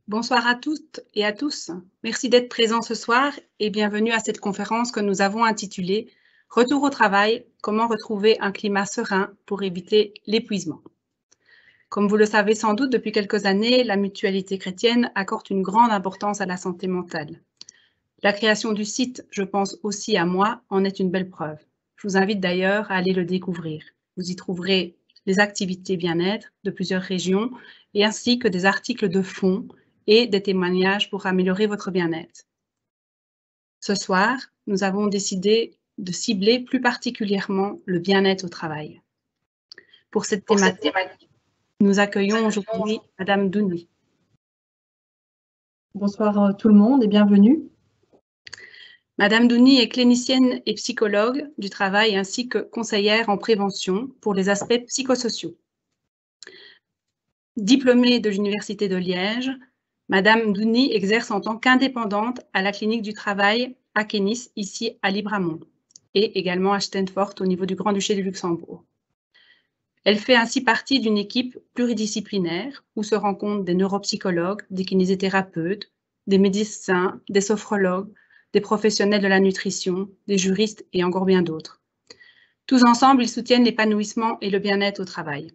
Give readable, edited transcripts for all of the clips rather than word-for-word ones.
Bonsoir à toutes et à tous. Merci d'être présents ce soir et bienvenue à cette conférence que nous avons intitulée « Retour au travail, comment retrouver un climat serein pour éviter l'épuisement ». Comme vous le savez sans doute, depuis quelques années, la Mutualité chrétienne accorde une grande importance à la santé mentale. La création du site « Je pense aussi à moi » en est une belle preuve. Je vous invite d'ailleurs à aller le découvrir. Vous y trouverez les activités bien-être de plusieurs régions et ainsi que des articles de fond et des témoignages pour améliorer votre bien-être. Ce soir, nous avons décidé de cibler plus particulièrement le bien-être au travail. Pour cette thématique, nous accueillons aujourd'hui Madame Douni. Bonsoir tout le monde et bienvenue. Madame Douni est clinicienne et psychologue du travail ainsi que conseillère en prévention pour les aspects psychosociaux. Diplômée de l'Université de Liège, Madame Douni exerce en tant qu'indépendante à la clinique du travail à Kennis, ici à Libramont, et également à Steenfort au niveau du Grand-Duché de Luxembourg. Elle fait ainsi partie d'une équipe pluridisciplinaire où se rencontrent des neuropsychologues, des kinésithérapeutes, des médecins, des sophrologues, des professionnels de la nutrition, des juristes et encore bien d'autres. Tous ensemble, ils soutiennent l'épanouissement et le bien-être au travail.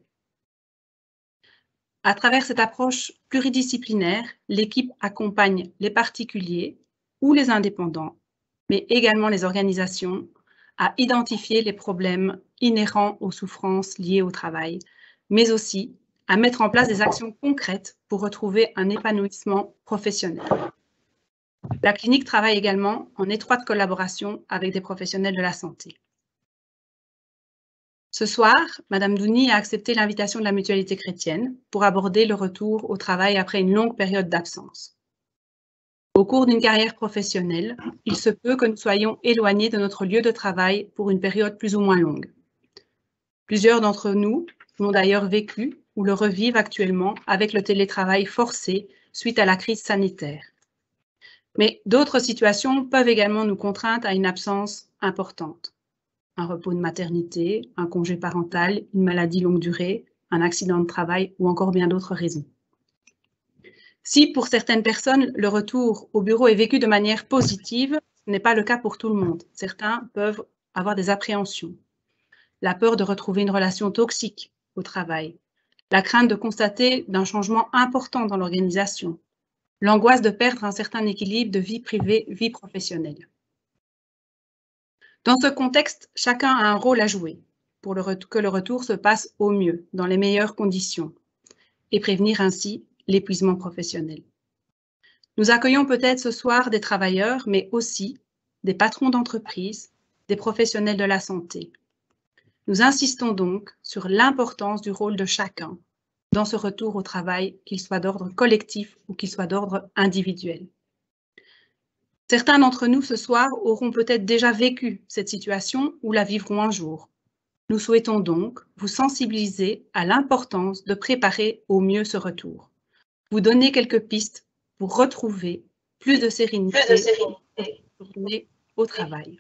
À travers cette approche pluridisciplinaire, l'équipe accompagne les particuliers ou les indépendants, mais également les organisations, à identifier les problèmes inhérents aux souffrances liées au travail, mais aussi à mettre en place des actions concrètes pour retrouver un épanouissement professionnel. La clinique travaille également en étroite collaboration avec des professionnels de la santé. Ce soir, Madame Douni a accepté l'invitation de la Mutualité chrétienne pour aborder le retour au travail après une longue période d'absence. Au cours d'une carrière professionnelle, il se peut que nous soyons éloignés de notre lieu de travail pour une période plus ou moins longue. Plusieurs d'entre nous l'ont d'ailleurs vécu ou le revivent actuellement avec le télétravail forcé suite à la crise sanitaire. Mais d'autres situations peuvent également nous contraindre à une absence importante. Un repos de maternité, un congé parental, une maladie longue durée, un accident de travail ou encore bien d'autres raisons. Si pour certaines personnes, le retour au bureau est vécu de manière positive, ce n'est pas le cas pour tout le monde. Certains peuvent avoir des appréhensions. La peur de retrouver une relation toxique au travail, la crainte de constater d'un changement important dans l'organisation, l'angoisse de perdre un certain équilibre de vie privée, vie professionnelle. Dans ce contexte, chacun a un rôle à jouer pour que le retour se passe au mieux, dans les meilleures conditions, et prévenir ainsi l'épuisement professionnel. Nous accueillons peut-être ce soir des travailleurs, mais aussi des patrons d'entreprise, des professionnels de la santé. Nous insistons donc sur l'importance du rôle de chacun dans ce retour au travail, qu'il soit d'ordre collectif ou qu'il soit d'ordre individuel. Certains d'entre nous ce soir auront peut-être déjà vécu cette situation ou la vivront un jour. Nous souhaitons donc vous sensibiliser à l'importance de préparer au mieux ce retour. Vous donner quelques pistes pour retrouver plus de sérénité au travail.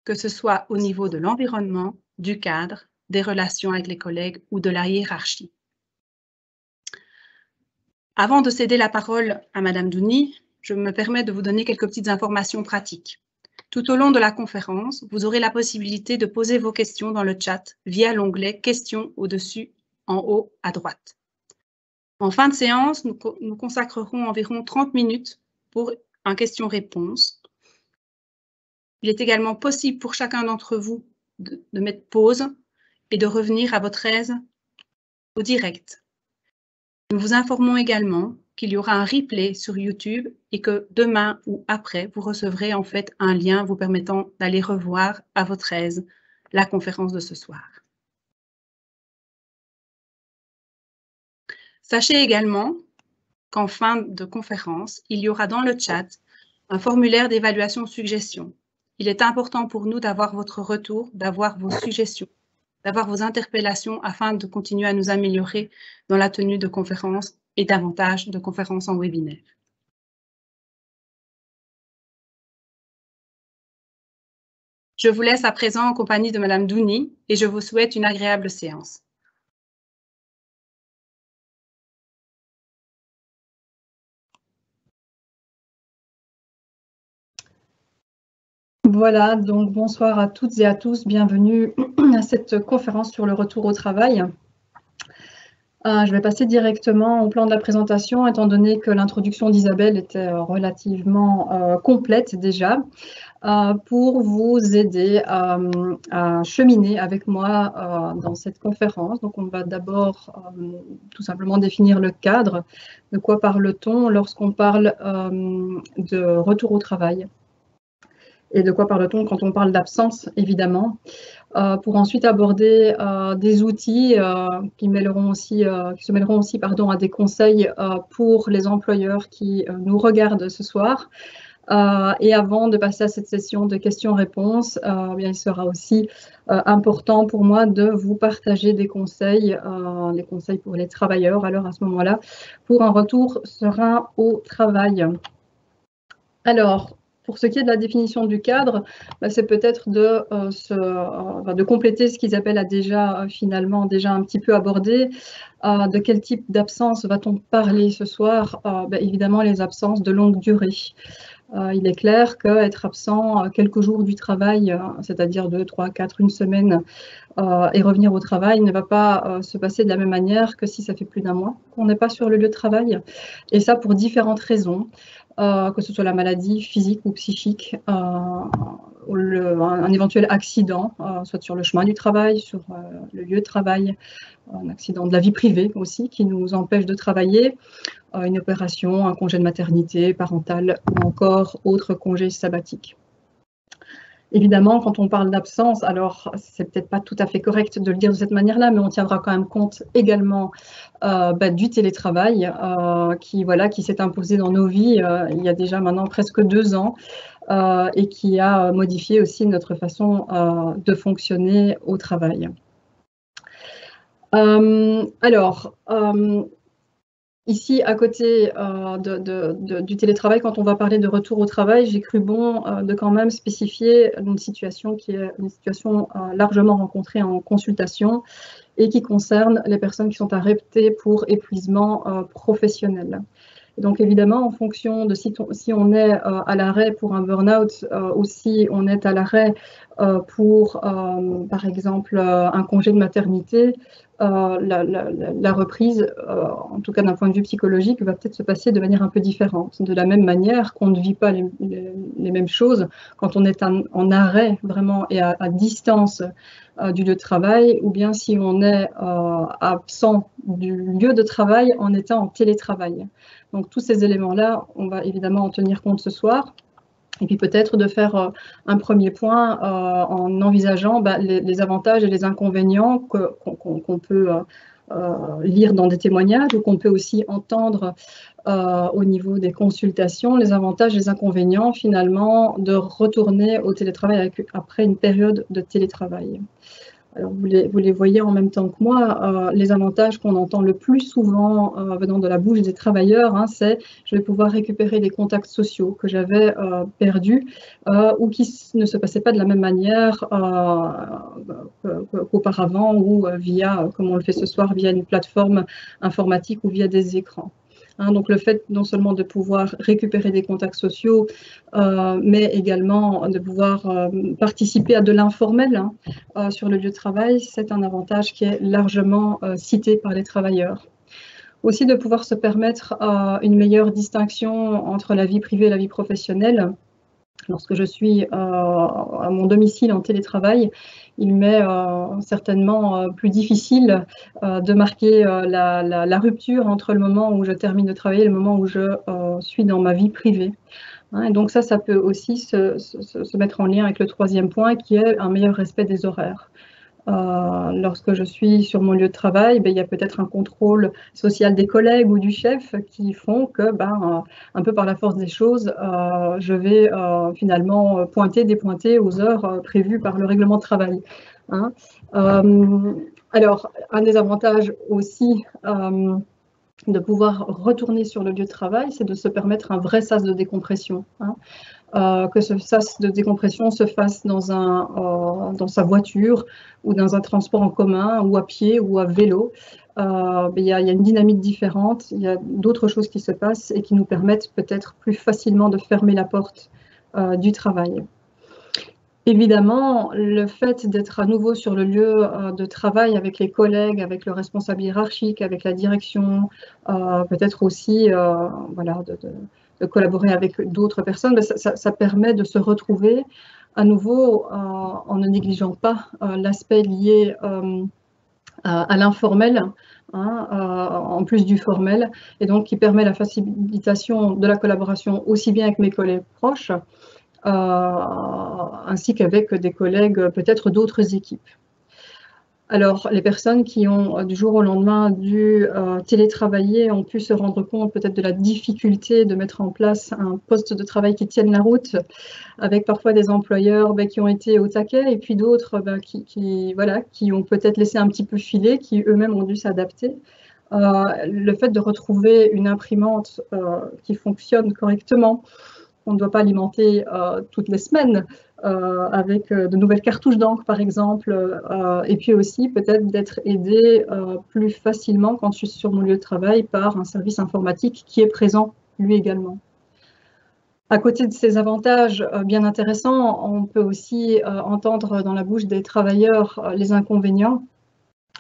Que ce soit au niveau de l'environnement, du cadre, des relations avec les collègues ou de la hiérarchie. Avant de céder la parole à Madame Douni, je me permets de vous donner quelques petites informations pratiques. Tout au long de la conférence, vous aurez la possibilité de poser vos questions dans le chat via l'onglet « Questions » au-dessus, en haut à droite. En fin de séance, nous consacrerons environ 30 minutes pour un question-réponse. Il est également possible pour chacun d'entre vous de mettre pause et de revenir à votre aise au direct. Nous vous informons également qu'il y aura un replay sur YouTube et que demain ou après, vous recevrez en fait un lien vous permettant d'aller revoir à votre aise la conférence de ce soir. Sachez également qu'en fin de conférence, il y aura dans le chat un formulaire d'évaluation-suggestion. Il est important pour nous d'avoir votre retour, d'avoir vos suggestions, d'avoir vos interpellations afin de continuer à nous améliorer dans la tenue de conférences et davantage de conférences en webinaire. Je vous laisse à présent en compagnie de Madame Douni et je vous souhaite une agréable séance. Voilà, donc bonsoir à toutes et à tous, bienvenue à cette conférence sur le retour au travail. Je vais passer directement au plan de la présentation, étant donné que l'introduction d'Isabelle était relativement complète déjà, pour vous aider à cheminer avec moi dans cette conférence. Donc on va d'abord tout simplement définir le cadre. De quoi parle-t-on lorsqu'on parle de retour au travail ? Et de quoi parle-t-on quand on parle d'absence, évidemment, pour ensuite aborder des outils qui se mêleront aussi à des conseils pour les employeurs qui nous regardent ce soir. Et avant de passer à cette session de questions-réponses, il sera aussi important pour moi de vous partager des conseils pour les travailleurs, alors à ce moment-là, pour un retour serein au travail. Alors, pour ce qui est de la définition du cadre, c'est peut-être de compléter ce qu'Isabelle a finalement déjà un petit peu abordé. De quel type d'absence va-t-on parler ce soir ? Évidemment, les absences de longue durée. Il est clair qu'être absent quelques jours du travail, c'est-à-dire 2, 3, 4, une semaine, et revenir au travail ne va pas se passer de la même manière que si ça fait plus d'un mois qu'on n'est pas sur le lieu de travail. Et ça pour différentes raisons. Que ce soit la maladie physique ou psychique, un éventuel accident, soit sur le chemin du travail, sur le lieu de travail, un accident de la vie privée aussi qui nous empêche de travailler, une opération, un congé de maternité parentale ou encore autre congé sabbatique. Évidemment, quand on parle d'absence, alors c'est peut-être pas tout à fait correct de le dire de cette manière-là, mais on tiendra quand même compte également du télétravail qui s'est imposé dans nos vies il y a déjà maintenant presque 2 ans et qui a modifié aussi notre façon de fonctionner au travail. Ici, à côté du télétravail, quand on va parler de retour au travail, j'ai cru bon de quand même spécifier une situation qui est une situation largement rencontrée en consultation et qui concerne les personnes qui sont arrêtées pour épuisement professionnel. Donc évidemment, en fonction de si on est à l'arrêt pour un burn-out ou si on est à l'arrêt pour, par exemple, un congé de maternité, la reprise, en tout cas d'un point de vue psychologique, va peut-être se passer de manière un peu différente. De la même manière qu'on ne vit pas les mêmes choses quand on est en arrêt vraiment et à distance du lieu de travail, ou bien si on est absent du lieu de travail en étant en télétravail. Donc tous ces éléments-là, on va évidemment en tenir compte ce soir. Et puis peut-être de faire un premier point en envisageant les avantages et les inconvénients qu'on peut lire dans des témoignages ou qu'on peut aussi entendre au niveau des consultations, les avantages et les inconvénients finalement de retourner au télétravail après une période de télétravail. Alors, vous les voyez en même temps que moi, les avantages qu'on entend le plus souvent venant de la bouche des travailleurs, c'est je vais pouvoir récupérer des contacts sociaux que j'avais perdus ou qui ne se passaient pas de la même manière qu'auparavant ou via, comme on le fait ce soir, via une plateforme informatique ou via des écrans. Donc le fait non seulement de pouvoir récupérer des contacts sociaux, mais également de pouvoir participer à de l'informel sur le lieu de travail, c'est un avantage qui est largement cité par les travailleurs. Aussi de pouvoir se permettre une meilleure distinction entre la vie privée et la vie professionnelle. Lorsque je suis à mon domicile en télétravail, il m'est certainement plus difficile de marquer la rupture entre le moment où je termine de travailler et le moment où je suis dans ma vie privée. Et donc ça peut aussi se mettre en lien avec le troisième point qui est un meilleur respect des horaires. Lorsque je suis sur mon lieu de travail, il y a peut-être un contrôle social des collègues ou du chef qui font que, un peu par la force des choses, je vais finalement dépointer aux heures prévues par le règlement de travail. Alors, un des avantages aussi de pouvoir retourner sur le lieu de travail, c'est de se permettre un vrai sas de décompression. Que ce sas de décompression se fasse dans sa voiture ou dans un transport en commun ou à pied ou à vélo. Il y a une dynamique différente, il y a d'autres choses qui se passent et qui nous permettent peut-être plus facilement de fermer la porte du travail. Évidemment, le fait d'être à nouveau sur le lieu de travail avec les collègues, avec le responsable hiérarchique, avec la direction, peut-être aussi voilà, de collaborer avec d'autres personnes, ça permet de se retrouver à nouveau en ne négligeant pas l'aspect lié à l'informel, hein, en plus du formel, et donc qui permet la facilitation de la collaboration aussi bien avec mes collègues proches, ainsi qu'avec des collègues peut-être d'autres équipes. Alors, les personnes qui ont du jour au lendemain dû télétravailler ont pu se rendre compte peut-être de la difficulté de mettre en place un poste de travail qui tienne la route, avec parfois des employeurs qui ont été au taquet et puis d'autres qui ont peut-être laissé un petit peu filer, qui eux-mêmes ont dû s'adapter. Le fait de retrouver une imprimante qui fonctionne correctement, on ne doit pas alimenter toutes les semaines avec de nouvelles cartouches d'encre, par exemple, et puis aussi peut-être d'être aidé plus facilement quand je suis sur mon lieu de travail par un service informatique qui est présent lui également. À côté de ces avantages bien intéressants, on peut aussi entendre dans la bouche des travailleurs les inconvénients.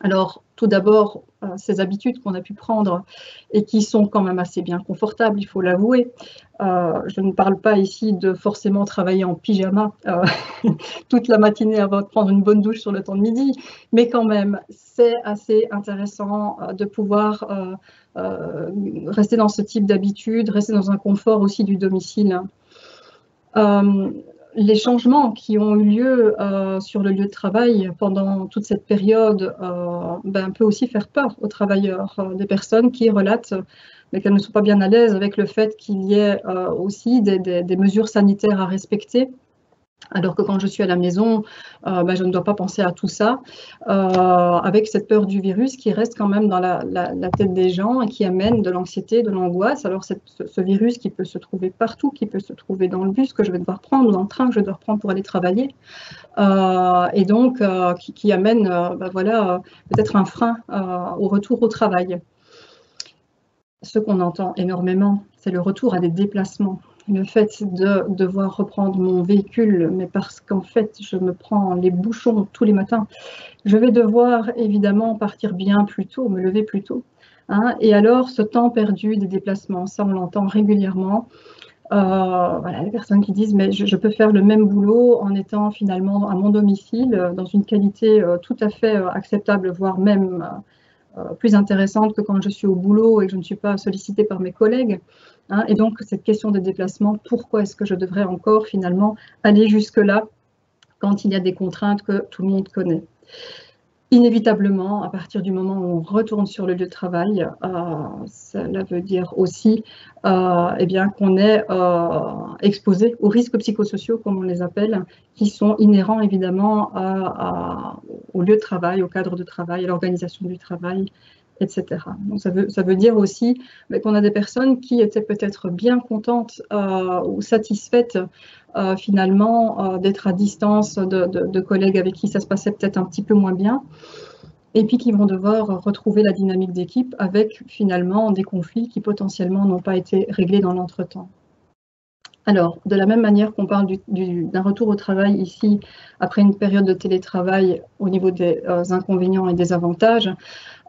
Alors, tout d'abord, ces habitudes qu'on a pu prendre et qui sont quand même assez bien confortables, il faut l'avouer. Je ne parle pas ici de forcément travailler en pyjama toute la matinée avant de prendre une bonne douche sur le temps de midi, mais quand même, c'est assez intéressant de pouvoir rester dans ce type d'habitude, rester dans un confort aussi du domicile. Les changements qui ont eu lieu sur le lieu de travail pendant toute cette période peut aussi faire peur aux travailleurs, des personnes qui relatent qu'elles ne sont pas bien à l'aise avec le fait qu'il y ait aussi des mesures sanitaires à respecter. Alors que quand je suis à la maison, je ne dois pas penser à tout ça, avec cette peur du virus qui reste quand même dans la tête des gens et qui amène de l'anxiété, de l'angoisse. Alors ce virus qui peut se trouver partout, qui peut se trouver dans le bus que je vais devoir prendre, ou dans le train que je dois prendre pour aller travailler, et donc qui amène peut-être un frein au retour au travail. Ce qu'on entend énormément, c'est le retour à des déplacements. Le fait de devoir reprendre mon véhicule, mais parce qu'en fait, je me prends les bouchons tous les matins. Je vais devoir évidemment partir bien plus tôt, me lever plus tôt. Hein, et alors, ce temps perdu des déplacements, ça on l'entend régulièrement. Les personnes qui disent mais je peux faire le même boulot en étant finalement à mon domicile, dans une qualité tout à fait acceptable, voire même plus intéressante que quand je suis au boulot et que je ne suis pas sollicitée par mes collègues. Hein, et donc, cette question de déplacement, pourquoi est-ce que je devrais encore finalement aller jusque-là quand il y a des contraintes que tout le monde connaît? Inévitablement, à partir du moment où on retourne sur le lieu de travail, cela veut dire aussi qu'on est exposé aux risques psychosociaux, comme on les appelle, qui sont inhérents évidemment au lieu de travail, au cadre de travail, à l'organisation du travail, etc. Donc ça veut dire aussi qu'on a des personnes qui étaient peut-être bien contentes ou satisfaites finalement d'être à distance de collègues avec qui ça se passait peut-être un petit peu moins bien, et puis qui vont devoir retrouver la dynamique d'équipe avec finalement des conflits qui potentiellement n'ont pas été réglés dans l'entretemps. Alors, de la même manière qu'on parle d'un retour au travail ici, après une période de télétravail au niveau des inconvénients et des avantages,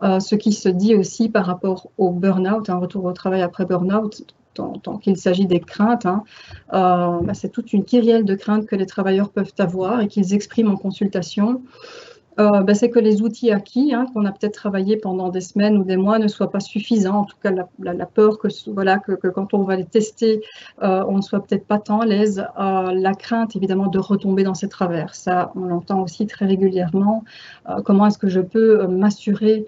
ce qui se dit aussi par rapport au burn-out, un retour au travail après burn-out, tant qu'il s'agit des craintes, c'est toute une kyrielle de craintes que les travailleurs peuvent avoir et qu'ils expriment en consultation. C'est que les outils acquis, qu'on a peut-être travaillé pendant des semaines ou des mois, ne soient pas suffisants. En tout cas, la peur que quand on va les tester, on ne soit peut-être pas tant à l'aise. La crainte, évidemment, de retomber dans ces travers. Ça, on l'entend aussi très régulièrement. Comment est-ce que je peux m'assurer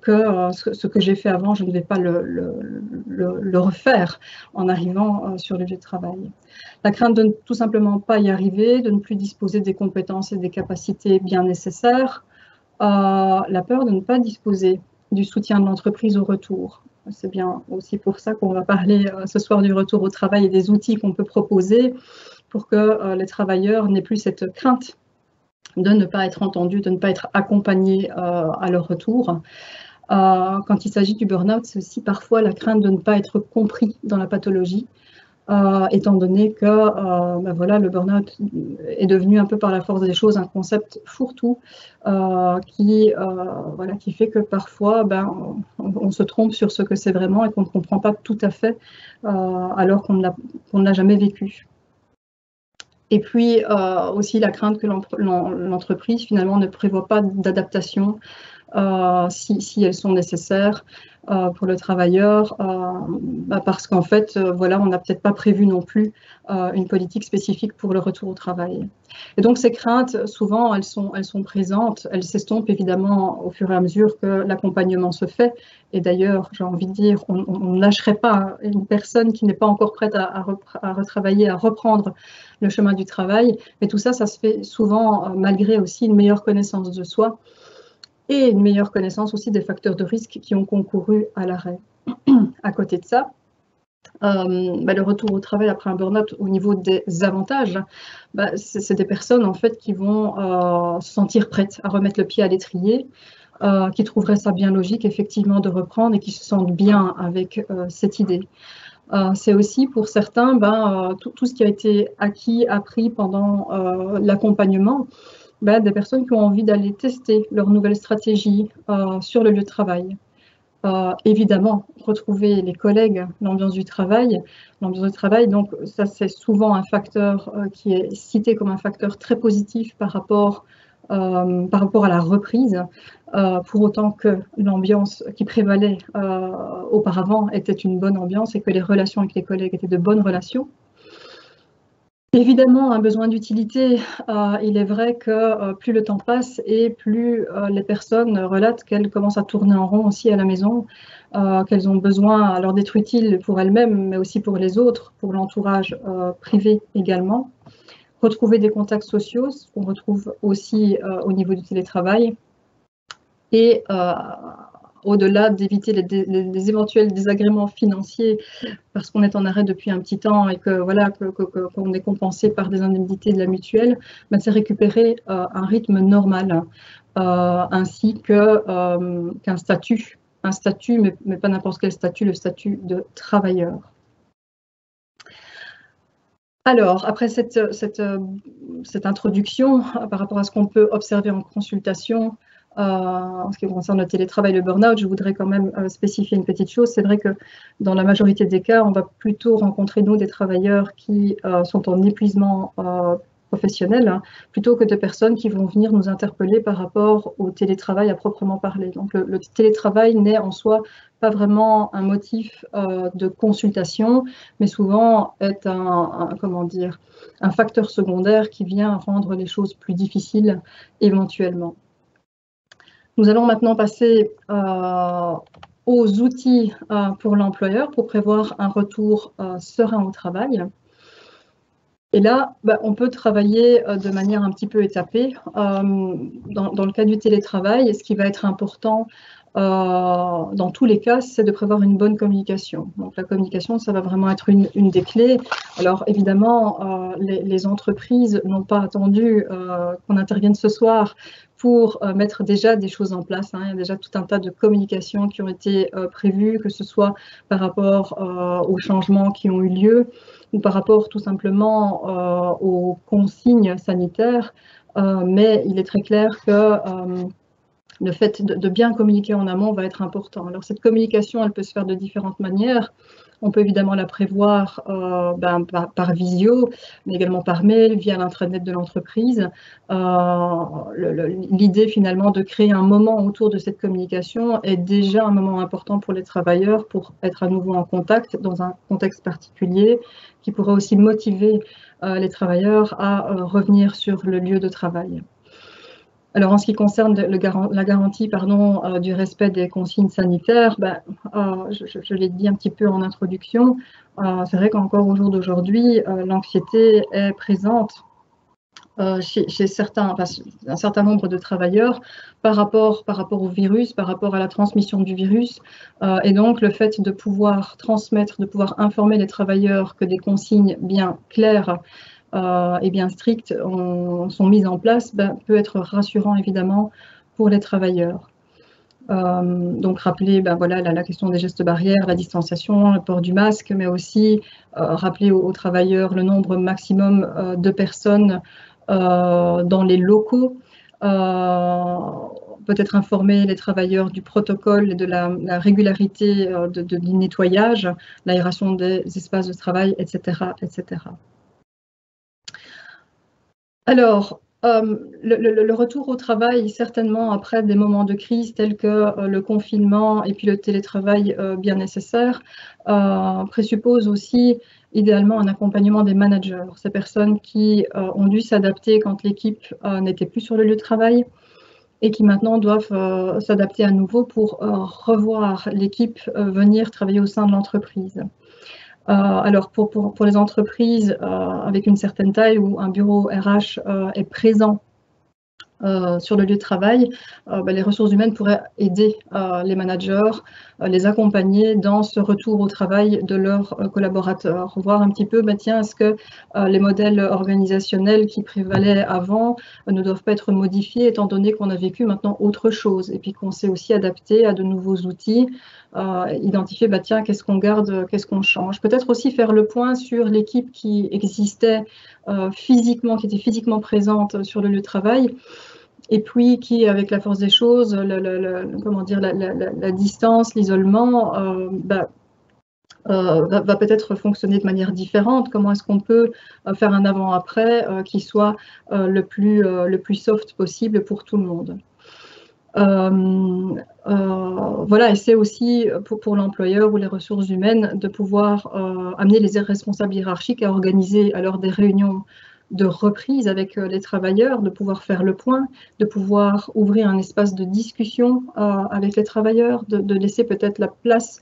que ce que j'ai fait avant, je ne vais pas le refaire en arrivant sur le lieu de travail. La crainte de ne tout simplement pas y arriver, de ne plus disposer des compétences et des capacités bien nécessaires, la peur de ne pas disposer du soutien de l'entreprise au retour. C'est bien aussi pour ça qu'on va parler ce soir du retour au travail et des outils qu'on peut proposer pour que les travailleurs n'aient plus cette crainte de ne pas être entendus, de ne pas être accompagnés à leur retour. Quand il s'agit du burn-out, c'est aussi parfois la crainte de ne pas être compris dans la pathologie. étant donné que voilà, le burn-out est devenu un peu par la force des choses un concept fourre-tout qui fait que parfois on se trompe sur ce que c'est vraiment et qu'on ne comprend pas tout à fait alors qu'on ne l'a jamais vécu. Et puis aussi la crainte que l'entreprise finalement ne prévoit pas d'adaptation si elles sont nécessaires pour le travailleur, parce qu'en fait, voilà, on n'a peut-être pas prévu non plus une politique spécifique pour le retour au travail. Et donc ces craintes, souvent, elles sont présentes, elles s'estompent évidemment au fur et à mesure que l'accompagnement se fait. Et d'ailleurs, j'ai envie de dire, on ne lâcherait pas une personne qui n'est pas encore prête à retravailler, à reprendre le chemin du travail. Mais tout ça, ça se fait souvent malgré aussi une meilleure connaissance de soi et une meilleure connaissance aussi des facteurs de risque qui ont concouru à l'arrêt. À côté de ça, le retour au travail après un burn-out au niveau des avantages, c'est des personnes en fait qui vont se sentir prêtes à remettre le pied à l'étrier, qui trouveraient ça bien logique effectivement de reprendre et qui se sentent bien avec cette idée. C'est aussi pour certains tout ce qui a été appris pendant l'accompagnement, des personnes qui ont envie d'aller tester leur nouvelle stratégie sur le lieu de travail. Évidemment, retrouver les collègues, l'ambiance du travail. Donc ça, c'est souvent un facteur qui est cité comme un facteur très positif par rapport à la reprise, pour autant que l'ambiance qui prévalait auparavant était une bonne ambiance et que les relations avec les collègues étaient de bonnes relations. Évidemment, un besoin d'utilité, il est vrai que plus le temps passe et plus les personnes relatent qu'elles commencent à tourner en rond aussi à la maison, qu'elles ont besoin alors d'être utiles pour elles-mêmes, mais aussi pour les autres, pour l'entourage privé également. Retrouver des contacts sociaux, ce qu'on retrouve aussi au niveau du télétravail. Et au-delà d'éviter les éventuels désagréments financiers parce qu'on est en arrêt depuis un petit temps et que voilà qu'on est compensé par des indemnités de la mutuelle, c'est récupérer un rythme normal ainsi qu'un statut, mais pas n'importe quel statut, le statut de travailleur. Alors, après cette introduction par rapport à ce qu'on peut observer en consultation, en ce qui concerne le télétravail et le burn-out, je voudrais quand même spécifier une petite chose. C'est vrai que dans la majorité des cas, on va plutôt rencontrer, nous, des travailleurs qui sont en épuisement professionnel, plutôt que des personnes qui vont venir nous interpeller par rapport au télétravail à proprement parler. Donc le télétravail n'est en soi pas vraiment un motif de consultation, mais souvent est un facteur secondaire qui vient rendre les choses plus difficiles éventuellement. Nous allons maintenant passer aux outils pour l'employeur pour prévoir un retour serein au travail. Et là, on peut travailler de manière un petit peu étapée. Dans le cas du télétravail, ce qui va être important dans tous les cas, c'est de prévoir une bonne communication. Donc la communication, ça va vraiment être une des clés. Alors évidemment, les entreprises n'ont pas attendu qu'on intervienne ce soir pour mettre déjà des choses en place. Il y a déjà tout un tas de communications qui ont été prévues, que ce soit par rapport aux changements qui ont eu lieu ou par rapport tout simplement aux consignes sanitaires. Mais il est très clair que le fait de bien communiquer en amont va être important. Alors cette communication, elle peut se faire de différentes manières. On peut évidemment la prévoir par visio, mais également par mail, via l'intranet de l'entreprise. L'idée finalement de créer un moment autour de cette communication est déjà un moment important pour les travailleurs pour être à nouveau en contact dans un contexte particulier qui pourrait aussi motiver les travailleurs à revenir sur le lieu de travail. Alors, en ce qui concerne la garantie du respect des consignes sanitaires, je l'ai dit un petit peu en introduction, c'est vrai qu'encore au jour d'aujourd'hui, l'anxiété est présente chez un certain nombre de travailleurs par rapport au virus, par rapport à la transmission du virus. Et donc, le fait de pouvoir transmettre, de pouvoir informer les travailleurs que des consignes bien claires et bien strictes sont mises en place, peut être rassurant évidemment pour les travailleurs. Donc rappeler voilà, la question des gestes barrières, la distanciation, le port du masque, mais aussi rappeler aux travailleurs le nombre maximum de personnes dans les locaux, peut-être informer les travailleurs du protocole et de la régularité du nettoyage, l'aération des espaces de travail, etc., etc. Alors, le retour au travail, certainement après des moments de crise tels que le confinement et puis le télétravail bien nécessaire, présuppose aussi idéalement un accompagnement des managers, ces personnes qui ont dû s'adapter quand l'équipe n'était plus sur le lieu de travail et qui maintenant doivent s'adapter à nouveau pour revoir l'équipe venir travailler au sein de l'entreprise. Alors pour les entreprises avec une certaine taille où un bureau RH est présent sur le lieu de travail, les ressources humaines pourraient aider les managers, les accompagner dans ce retour au travail de leurs collaborateurs, voir un petit peu, tiens, est-ce que les modèles organisationnels qui prévalaient avant ne doivent pas être modifiés étant donné qu'on a vécu maintenant autre chose et puis qu'on s'est aussi adapté à de nouveaux outils, identifier, tiens, qu'est-ce qu'on garde, qu'est-ce qu'on change. Peut-être aussi faire le point sur l'équipe qui existait physiquement, qui était physiquement présente sur le lieu de travail, et puis qui, avec la force des choses, la distance, l'isolement, va peut-être fonctionner de manière différente. Comment est-ce qu'on peut faire un avant-après qui soit le plus soft possible pour tout le monde. Voilà, et c'est aussi pour l'employeur ou les ressources humaines de pouvoir amener les responsables hiérarchiques à organiser alors des réunions de reprise avec les travailleurs, de pouvoir faire le point, de pouvoir ouvrir un espace de discussion avec les travailleurs, de laisser peut-être la place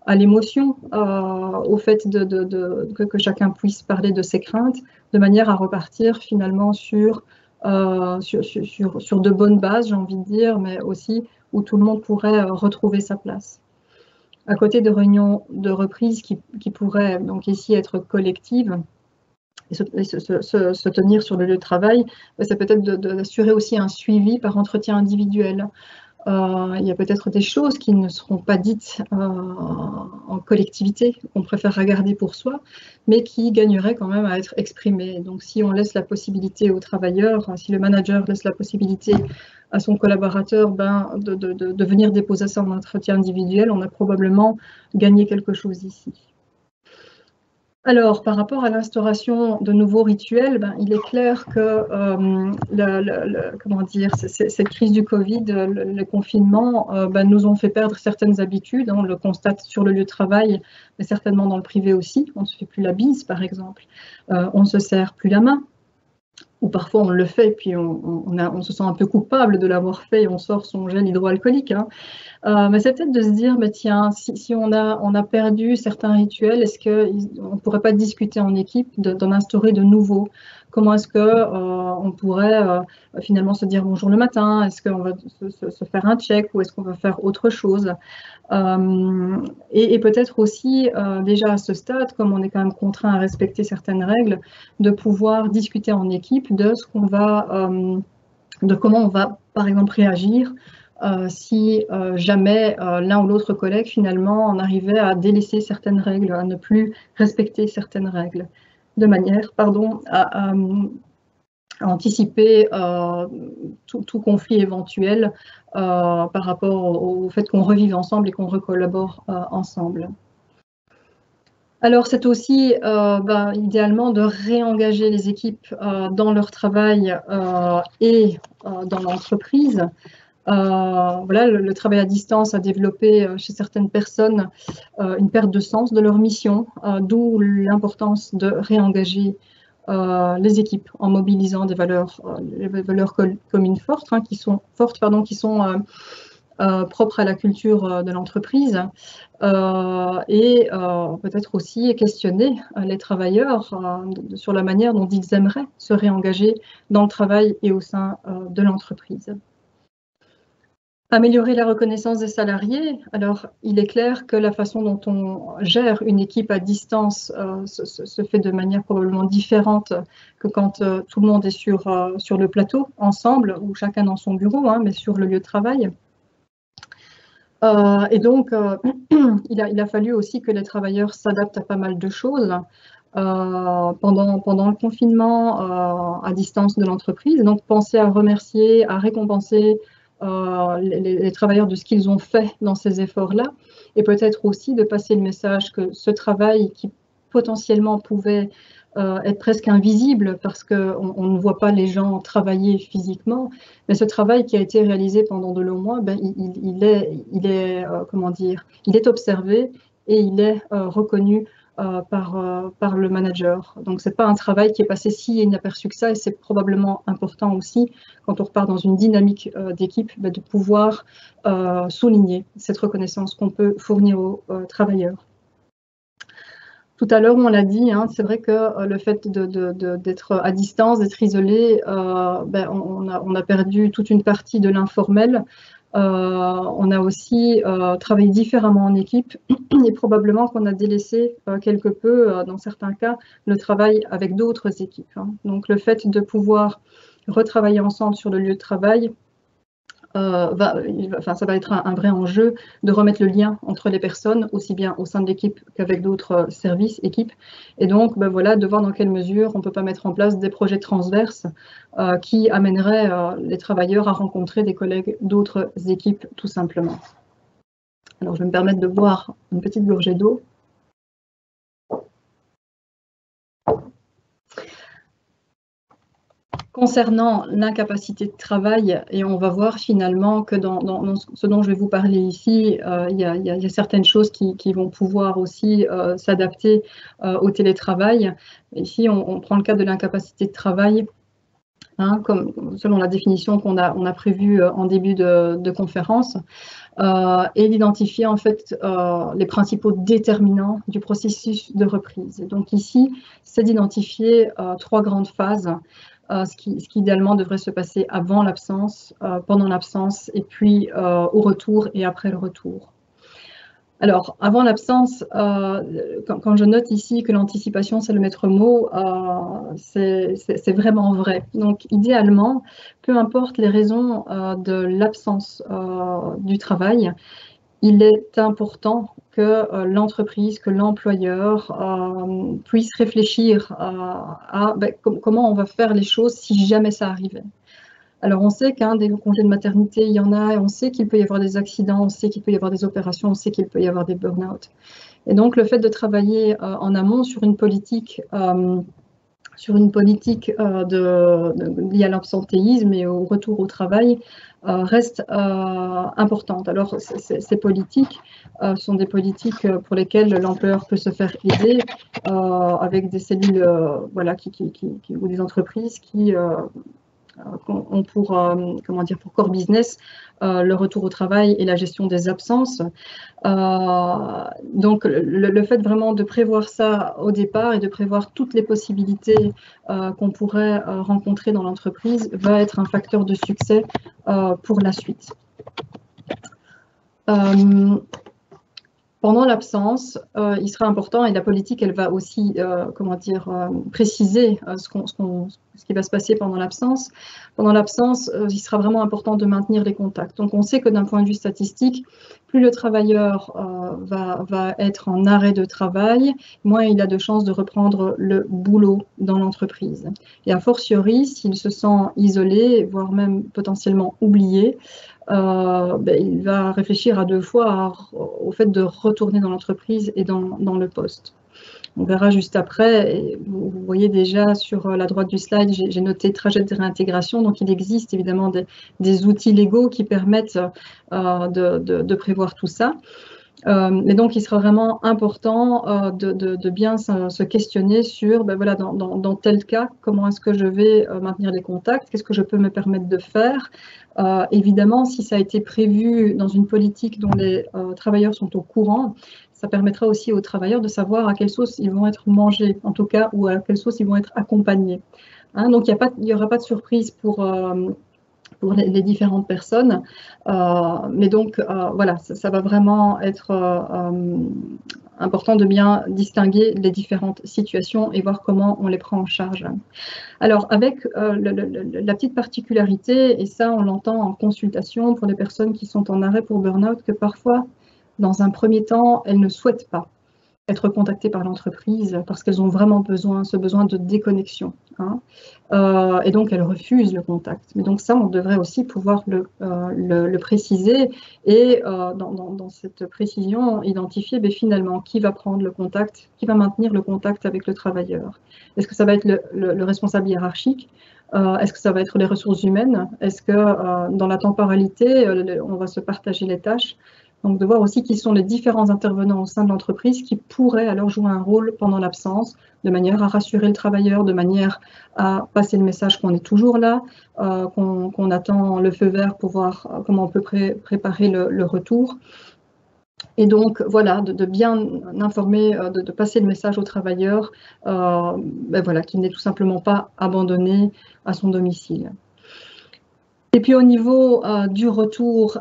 à l'émotion, au fait que chacun puisse parler de ses craintes, de manière à repartir finalement sur de bonnes bases, j'ai envie de dire, mais aussi où tout le monde pourrait retrouver sa place. À côté de réunions de reprise qui pourraient donc ici être collectives, et se tenir sur le lieu de travail, c'est peut-être d'assurer aussi un suivi par entretien individuel. Il y a peut-être des choses qui ne seront pas dites en collectivité, qu'on préférera garder pour soi, mais qui gagneraient quand même à être exprimées. Donc si on laisse la possibilité aux travailleurs, si le manager laisse la possibilité à son collaborateur de venir déposer ça en entretien individuel, on a probablement gagné quelque chose ici. Alors, par rapport à l'instauration de nouveaux rituels, il est clair que cette crise du Covid, le confinement, nous ont fait perdre certaines habitudes. On le constate sur le lieu de travail, mais certainement dans le privé aussi. On ne se fait plus la bise, par exemple. On ne se serre plus la main. Ou parfois on le fait, puis on se sent un peu coupable de l'avoir fait et on sort son gel hydroalcoolique. Mais c'est peut-être de se dire, tiens, si on a perdu certains rituels, est-ce qu'on ne pourrait pas discuter en équipe d'en instaurer de nouveaux? Comment est-ce qu'on pourrait finalement se dire bonjour le matin? Est-ce qu'on va se faire un check ou est-ce qu'on va faire autre chose? Et peut-être aussi, déjà à ce stade, comme on est quand même contraint à respecter certaines règles, de pouvoir discuter en équipe de comment on va, par exemple, réagir si jamais l'un ou l'autre collègue, finalement, en arrivait à délaisser certaines règles, à ne plus respecter certaines règles, de manière, à anticiper tout conflit éventuel par rapport au fait qu'on revive ensemble et qu'on recollabore ensemble. Alors, c'est aussi idéalement de réengager les équipes dans leur travail et dans l'entreprise. Voilà, le travail à distance a développé chez certaines personnes une perte de sens de leur mission, d'où l'importance de réengager les équipes en mobilisant les valeurs communes fortes, qui sont propres à la culture de l'entreprise, et peut-être aussi questionner les travailleurs sur la manière dont ils aimeraient se réengager dans le travail et au sein de l'entreprise. Améliorer la reconnaissance des salariés. Alors, il est clair que la façon dont on gère une équipe à distance se fait de manière probablement différente que quand tout le monde est sur le plateau, ensemble, ou chacun dans son bureau, mais sur le lieu de travail. Et donc, il a fallu aussi que les travailleurs s'adaptent à pas mal de choses pendant le confinement à distance de l'entreprise. Donc, penser à remercier, à récompenser les travailleurs de ce qu'ils ont fait dans ces efforts-là, et peut-être aussi de passer le message que ce travail qui potentiellement pouvait être presque invisible parce qu'on ne voit pas les gens travailler physiquement, mais ce travail qui a été réalisé pendant de longs mois, ben, il est observé et il est reconnu par le manager. Donc, ce n'est pas un travail qui est passé si inaperçu que ça, et c'est probablement important aussi, quand on repart dans une dynamique d'équipe, de pouvoir souligner cette reconnaissance qu'on peut fournir aux travailleurs. Tout à l'heure, on l'a dit, hein, c'est vrai que le fait d'être à distance, d'être isolé, on a perdu toute une partie de l'informel. On a aussi travaillé différemment en équipe et probablement qu'on a délaissé quelque peu, dans certains cas, le travail avec d'autres équipes. Hein. Donc le fait de pouvoir retravailler ensemble sur le lieu de travail, ça va être un vrai enjeu de remettre le lien entre les personnes, aussi bien au sein de l'équipe qu'avec d'autres services, équipes. Et donc, voilà, de voir dans quelle mesure on ne peut pas mettre en place des projets transverses qui amèneraient les travailleurs à rencontrer des collègues d'autres équipes, tout simplement. Alors, je vais me permettre de boire une petite gorgée d'eau. Concernant l'incapacité de travail, et on va voir finalement que dans ce dont je vais vous parler ici, il y a certaines choses qui vont pouvoir aussi s'adapter au télétravail. Ici, on prend le cas de l'incapacité de travail, hein, selon la définition qu'on a prévue en début de conférence, et d'identifier en fait les principaux déterminants du processus de reprise. Et donc ici, c'est d'identifier 3 grandes phases. Ce qui idéalement devrait se passer avant l'absence, pendant l'absence, et puis au retour et après le retour. Alors, avant l'absence, quand je note ici que l'anticipation, c'est le maître mot, c'est vraiment vrai. Donc, idéalement, peu importe les raisons de l'absence du travail, il est important que l'entreprise, que l'employeur puisse réfléchir à comment on va faire les choses si jamais ça arrivait. Alors, on sait qu'un des congés de maternité, il y en a, et on sait qu'il peut y avoir des accidents, on sait qu'il peut y avoir des opérations, on sait qu'il peut y avoir des burn-out. Et donc, le fait de travailler en amont sur une politique liée à l'absentéisme et au retour au travail reste importante. Alors, ces politiques sont des politiques pour lesquelles l'employeur peut se faire aider avec des cellules ou des entreprises qui ont pour core business le retour au travail et la gestion des absences. Donc, le fait vraiment de prévoir ça au départ et de prévoir toutes les possibilités qu'on pourrait rencontrer dans l'entreprise va être un facteur de succès pour la suite. Pendant l'absence, il sera important, et la politique, elle va aussi, préciser ce qui va se passer pendant l'absence. Pendant l'absence, il sera vraiment important de maintenir les contacts. Donc, on sait que d'un point de vue statistique, plus le travailleur va être en arrêt de travail, moins il a de chances de reprendre le boulot dans l'entreprise. Et a fortiori, s'il se sent isolé, voire même potentiellement oublié, il va réfléchir à 2 fois au fait de retourner dans l'entreprise et dans le poste. On verra juste après, et vous voyez déjà sur la droite du slide, j'ai noté trajet de réintégration, donc il existe évidemment des outils légaux qui permettent de prévoir tout ça. Mais donc, il sera vraiment important de bien se questionner sur, dans tel cas, comment est-ce que je vais maintenir les contacts, qu'est-ce que je peux me permettre de faire. Évidemment, si ça a été prévu dans une politique dont les travailleurs sont au courant, ça permettra aussi aux travailleurs de savoir à quelle sauce ils vont être mangés, en tout cas, ou à quelle sauce ils vont être accompagnés. Hein, donc, il n'y aura pas de surprise pour pour les différentes personnes. Mais donc, voilà, ça va vraiment être important de bien distinguer les différentes situations et voir comment on les prend en charge. Alors, avec la petite particularité, et ça, on l'entend en consultation pour les personnes qui sont en arrêt pour burn-out, que parfois, dans un premier temps, elles ne souhaitent pas être contactées par l'entreprise parce qu'elles ont vraiment ce besoin de déconnexion. Hein. Et donc, elles refusent le contact. Mais donc ça, on devrait aussi pouvoir le préciser et dans cette précision, identifier finalement qui va prendre le contact, qui va maintenir le contact avec le travailleur. Est-ce que ça va être le responsable hiérarchique? Est-ce que ça va être les ressources humaines? Est-ce que dans la temporalité, on va se partager les tâches? Donc, de voir aussi qui sont les différents intervenants au sein de l'entreprise qui pourraient alors jouer un rôle pendant l'absence, de manière à rassurer le travailleur, de manière à passer le message qu'on est toujours là, qu'on attend le feu vert pour voir comment on peut préparer le retour. Et donc, voilà, de bien informer, de passer le message au travailleur, voilà, qu'il n'est tout simplement pas abandonné à son domicile. Et puis au niveau du retour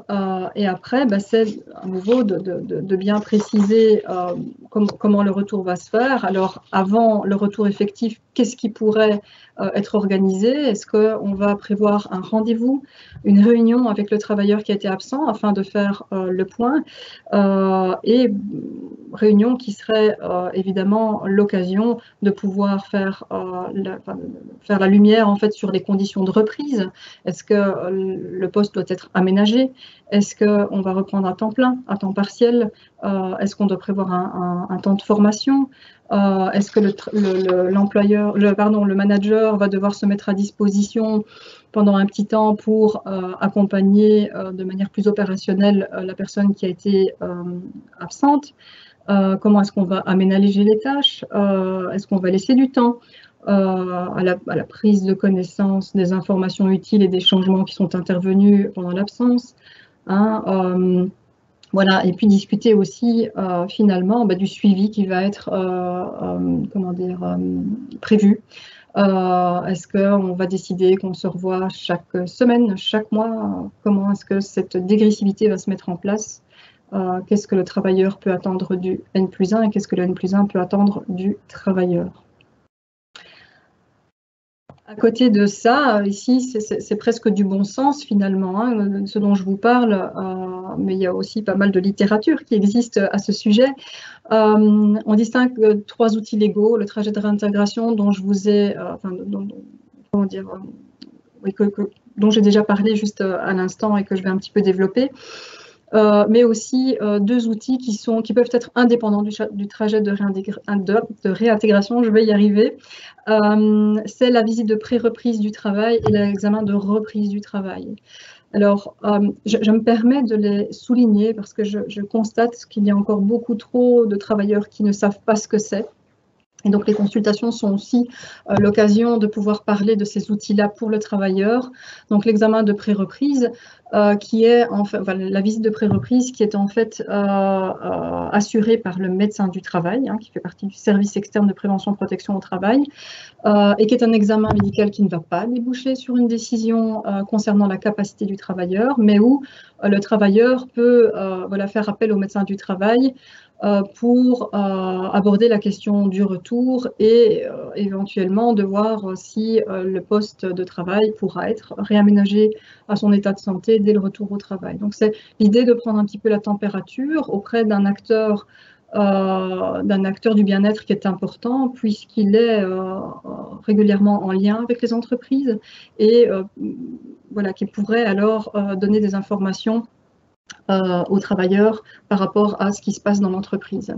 et après, c'est à nouveau de bien préciser comment le retour va se faire. Alors avant le retour effectif, qu'est-ce qui pourrait être organisé? Est-ce qu'on va prévoir un rendez-vous, une réunion avec le travailleur qui a été absent afin de faire le point et réunion qui serait évidemment l'occasion de pouvoir faire la lumière en fait sur les conditions de reprise. Est-ce que le poste doit être aménagé? Est-ce qu'on va reprendre à temps plein, à temps partiel? Est-ce qu'on doit prévoir un temps de formation? Est-ce que le manager va devoir se mettre à disposition pendant un petit temps pour accompagner de manière plus opérationnelle la personne qui a été absente? Comment est-ce qu'on va aménager les tâches? Est-ce qu'on va laisser du temps à la prise de connaissance des informations utiles et des changements qui sont intervenus pendant l'absence? Hein, voilà, et puis discuter aussi finalement du suivi qui va être prévu. Est-ce qu'on va décider qu'on se revoit chaque semaine, chaque mois? Comment est-ce que cette dégressivité va se mettre en place? Qu'est-ce que le travailleur peut attendre du N+1 et qu'est-ce que le N+1 peut attendre du travailleur? À côté de ça, ici, c'est presque du bon sens finalement, hein, ce dont je vous parle, mais il y a aussi pas mal de littérature qui existe à ce sujet. On distingue 3 outils légaux, le trajet de réintégration dont je vous ai, dont j'ai déjà parlé juste à l'instant et que je vais un petit peu développer. Mais aussi 2 outils qui peuvent être indépendants du trajet de réintégration, je vais y arriver. C'est la visite de pré-reprise du travail et l'examen de reprise du travail. Alors, je me permets de les souligner parce que je constate qu'il y a encore beaucoup trop de travailleurs qui ne savent pas ce que c'est. Et donc, les consultations sont aussi l'occasion de pouvoir parler de ces outils-là pour le travailleur. Donc, l'examen de pré-reprise, qui est en fait, la visite de pré-reprise qui est en fait assurée par le médecin du travail, hein, qui fait partie du service externe de prévention et protection au travail, et qui est un examen médical qui ne va pas déboucher sur une décision concernant la capacité du travailleur, mais où le travailleur peut faire appel au médecin du travail pour aborder la question du retour et éventuellement de voir si le poste de travail pourra être réaménagé à son état de santé dès le retour au travail. Donc c'est l'idée de prendre un petit peu la température auprès d'un acteur du bien-être qui est important puisqu'il est régulièrement en lien avec les entreprises et qui pourrait alors donner des informations aux travailleurs par rapport à ce qui se passe dans l'entreprise.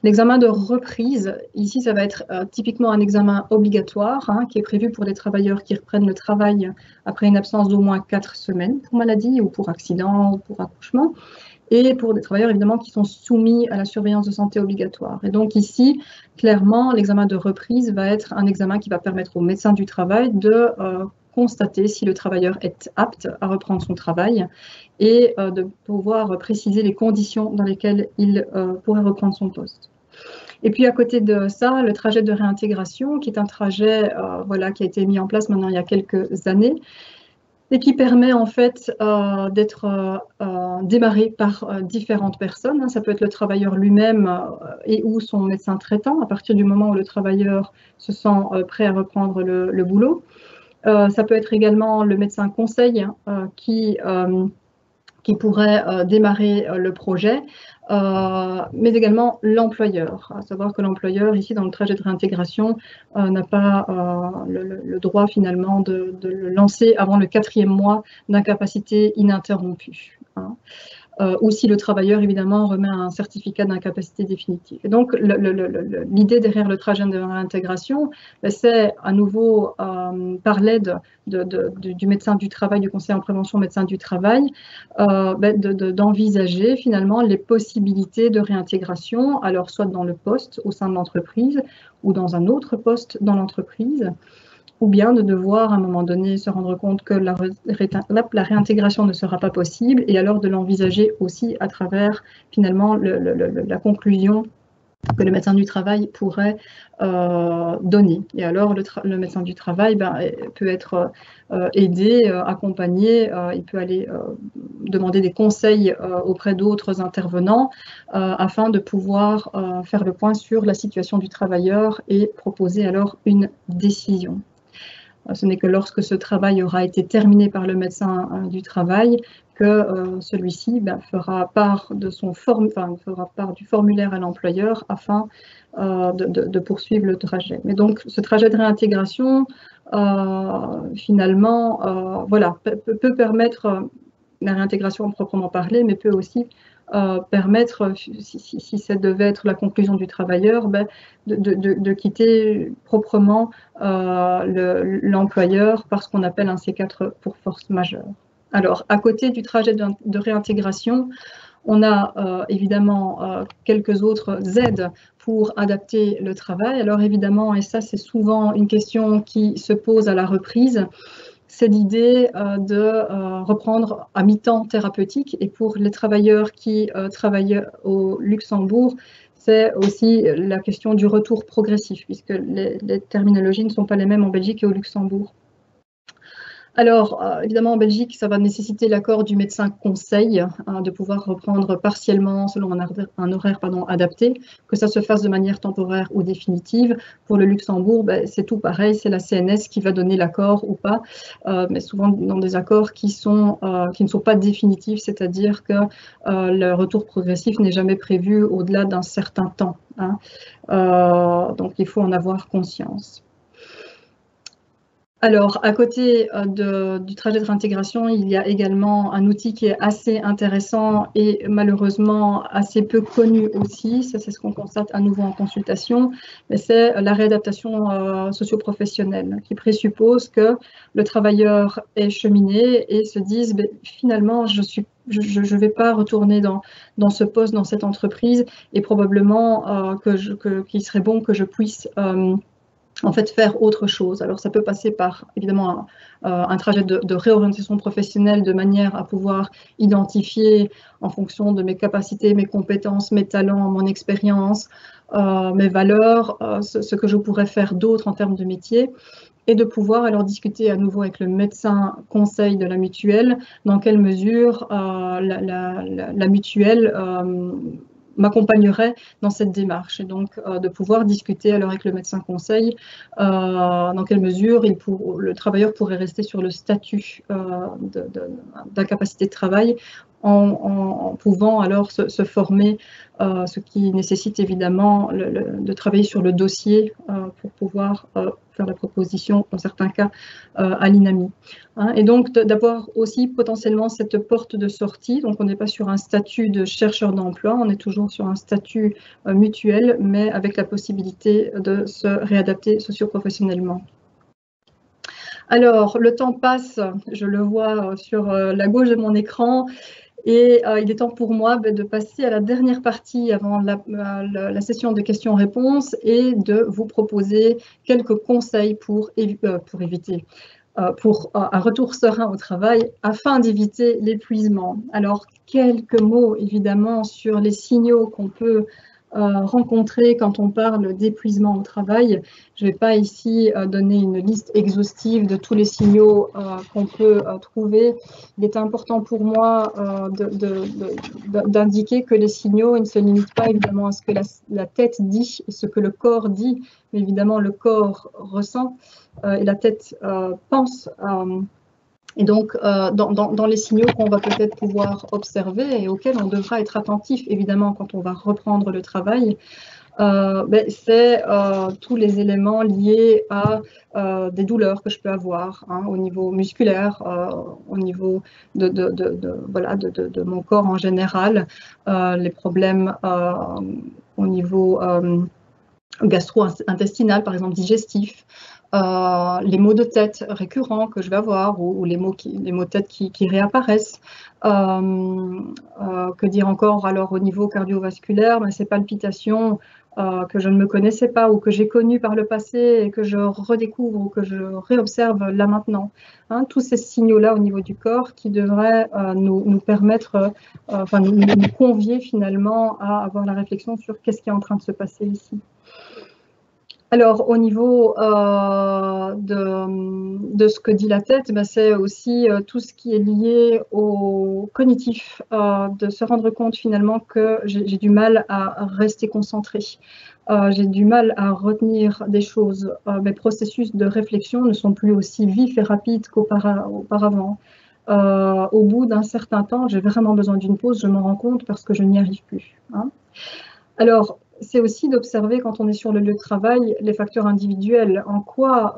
L'examen de reprise, ici, ça va être typiquement un examen obligatoire qui est prévu pour les travailleurs qui reprennent le travail après une absence d'au moins 4 semaines pour maladie ou pour accident ou pour accouchement, et pour des travailleurs évidemment qui sont soumis à la surveillance de santé obligatoire. Et donc ici, clairement, l'examen de reprise va être un examen qui va permettre au médecin du travail de constater si le travailleur est apte à reprendre son travail et de pouvoir préciser les conditions dans lesquelles il pourrait reprendre son poste. Et puis à côté de ça, le trajet de réintégration, qui est un trajet qui a été mis en place maintenant il y a quelques années, et qui permet en fait d'être démarré par différentes personnes. Hein. Ça peut être le travailleur lui-même et ou son médecin traitant, à partir du moment où le travailleur se sent prêt à reprendre le boulot. Ça peut être également le médecin conseil qui pourrait démarrer le projet, mais également l'employeur. À savoir que l'employeur, ici, dans le trajet de réintégration, n'a pas le droit, finalement, de le lancer avant le 4e mois d'incapacité ininterrompue. Hein. Ou si le travailleur, évidemment, remet un certificat d'incapacité définitive. Et donc, l'idée derrière le trajet de réintégration, c'est à nouveau, par l'aide du médecin du travail, du conseiller en prévention médecin du travail, d'envisager finalement les possibilités de réintégration, alors soit dans le poste au sein de l'entreprise ou dans un autre poste dans l'entreprise, ou bien de devoir à un moment donné se rendre compte que la réintégration ne sera pas possible et alors de l'envisager aussi à travers finalement la conclusion que le médecin du travail pourrait donner. Et alors le médecin du travail peut être aidé, accompagné, il peut aller demander des conseils auprès d'autres intervenants afin de pouvoir faire le point sur la situation du travailleur et proposer alors une décision. Ce n'est que lorsque ce travail aura été terminé par le médecin du travail que celui-ci fera part du formulaire à l'employeur afin de poursuivre le trajet. Mais donc, ce trajet de réintégration, finalement, peut permettre la réintégration proprement parlée, mais peut aussi permettre, si ça devait être la conclusion du travailleur, de quitter proprement l'employeur par ce qu'on appelle un C4 pour force majeure. Alors, à côté du trajet de réintégration, on a évidemment quelques autres aides pour adapter le travail. Alors évidemment, et ça c'est souvent une question qui se pose à la reprise, c'est l'idée de reprendre à mi-temps thérapeutique. Et pour les travailleurs qui travaillent au Luxembourg, c'est aussi la question du retour progressif, puisque les terminologies ne sont pas les mêmes en Belgique et au Luxembourg. Alors, évidemment, en Belgique, ça va nécessiter l'accord du médecin conseil de pouvoir reprendre partiellement selon un horaire adapté, que ça se fasse de manière temporaire ou définitive. Pour le Luxembourg, c'est tout pareil, c'est la CNS qui va donner l'accord ou pas, mais souvent dans des accords qui ne sont pas définitifs, c'est-à-dire que le retour progressif n'est jamais prévu au-delà d'un certain temps. Hein. Donc, il faut en avoir conscience. Alors, à côté du trajet de réintégration, il y a également un outil qui est assez intéressant et malheureusement assez peu connu aussi. Ça, c'est ce qu'on constate à nouveau en consultation. Mais c'est la réadaptation socio-professionnelle qui présuppose que le travailleur est cheminé et se dise finalement, je ne vais pas retourner dans ce poste, dans cette entreprise et probablement qu'il serait bon que je puisse en fait faire autre chose. Alors ça peut passer par évidemment un trajet de réorientation professionnelle de manière à pouvoir identifier en fonction de mes capacités, mes compétences, mes talents, mon expérience, mes valeurs, ce que je pourrais faire d'autre en termes de métier et de pouvoir alors discuter à nouveau avec le médecin conseil de la mutuelle dans quelle mesure la mutuelle m'accompagnerait dans cette démarche et donc de pouvoir discuter alors avec le médecin conseil dans quelle mesure le travailleur pourrait rester sur le statut d'incapacité de travail en pouvant alors se former, ce qui nécessite évidemment de travailler sur le dossier pour pouvoir faire la proposition, dans certains cas, à l'INAMI. Hein, et donc d'avoir aussi potentiellement cette porte de sortie, donc on n'est pas sur un statut de chercheur d'emploi, on est toujours sur un statut mutuel, mais avec la possibilité de se réadapter socio-professionnellement. Alors, le temps passe, je le vois sur la gauche de mon écran, et il est temps pour moi de passer à la dernière partie avant la session de questions-réponses et de vous proposer quelques conseils pour un retour serein au travail afin d'éviter l'épuisement. Alors, quelques mots évidemment sur les signaux qu'on peut rencontrer quand on parle d'épuisement au travail. Je ne vais pas ici donner une liste exhaustive de tous les signaux qu'on peut trouver. Il est important pour moi d'indiquer que les signaux ils ne se limitent pas évidemment à ce que la tête dit et ce que le corps dit, mais évidemment le corps ressent et la tête pense. Et donc, dans les signaux qu'on va peut-être pouvoir observer et auxquels on devra être attentif, évidemment, quand on va reprendre le travail, c'est tous les éléments liés à des douleurs que je peux avoir au niveau musculaire, au niveau de mon corps en général, les problèmes au niveau gastro-intestinal, par exemple digestif, les maux de tête récurrents que je vais avoir ou les maux de tête qui réapparaissent. Que dire encore alors au niveau cardiovasculaire, ces palpitations que je ne me connaissais pas ou que j'ai connues par le passé et que je redécouvre ou que je réobserve là maintenant. Tous ces signaux-là au niveau du corps qui devraient nous permettre, nous convier finalement à avoir la réflexion sur qu'est-ce qui est en train de se passer ici. Alors, au niveau de ce que dit la tête, c'est aussi tout ce qui est lié au cognitif, de se rendre compte finalement que j'ai du mal à rester concentré. J'ai du mal à retenir des choses. Mes processus de réflexion ne sont plus aussi vifs et rapides qu'auparavant. Au bout d'un certain temps, j'ai vraiment besoin d'une pause, je m'en rends compte parce que je n'y arrive plus. Alors, c'est aussi d'observer quand on est sur le lieu de travail les facteurs individuels, en quoi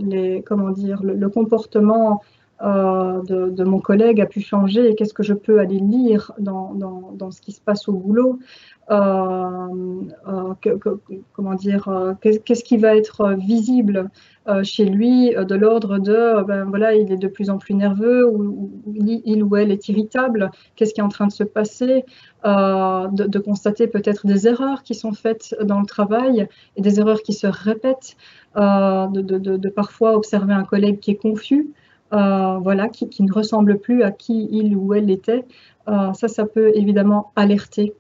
le comportement de mon collègue a pu changer et qu'est-ce que je peux aller lire dans ce qui se passe au boulot. Qu'est-ce qui va être visible chez lui de l'ordre de il est de plus en plus nerveux ou il ou elle est irritable, qu'est-ce qui est en train de se passer, de constater peut-être des erreurs qui sont faites dans le travail et des erreurs qui se répètent, de parfois observer un collègue qui est confus, qui ne ressemble plus à qui il ou elle était. Ça peut évidemment alerter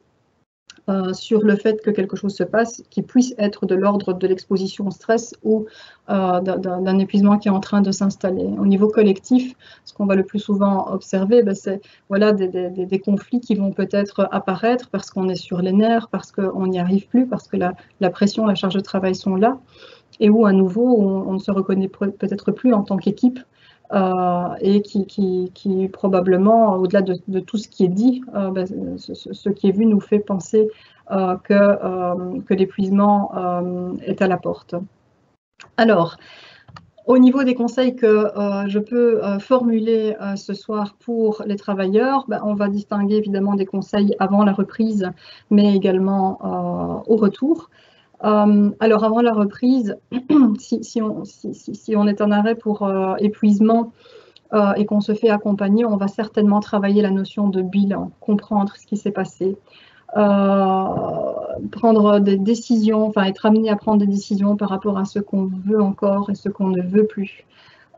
sur le fait que quelque chose se passe qui puisse être de l'ordre de l'exposition au stress ou d'un épuisement qui est en train de s'installer. Au niveau collectif, ce qu'on va le plus souvent observer, c'est des conflits qui vont peut-être apparaître parce qu'on est sur les nerfs, parce qu'on n'y arrive plus, parce que la pression, la charge de travail sont là, et où à nouveau on ne se reconnaît peut-être plus en tant qu'équipe. Et qui probablement, au-delà de tout ce qui est dit, ce qui est vu nous fait penser que l'épuisement est à la porte. Alors, au niveau des conseils que je peux formuler ce soir pour les travailleurs, on va distinguer évidemment des conseils avant la reprise, mais également au retour. Alors, avant la reprise, si on est en arrêt pour épuisement et qu'on se fait accompagner, on va certainement travailler la notion de bilan, comprendre ce qui s'est passé, prendre des décisions, être amené à prendre des décisions par rapport à ce qu'on veut encore et ce qu'on ne veut plus.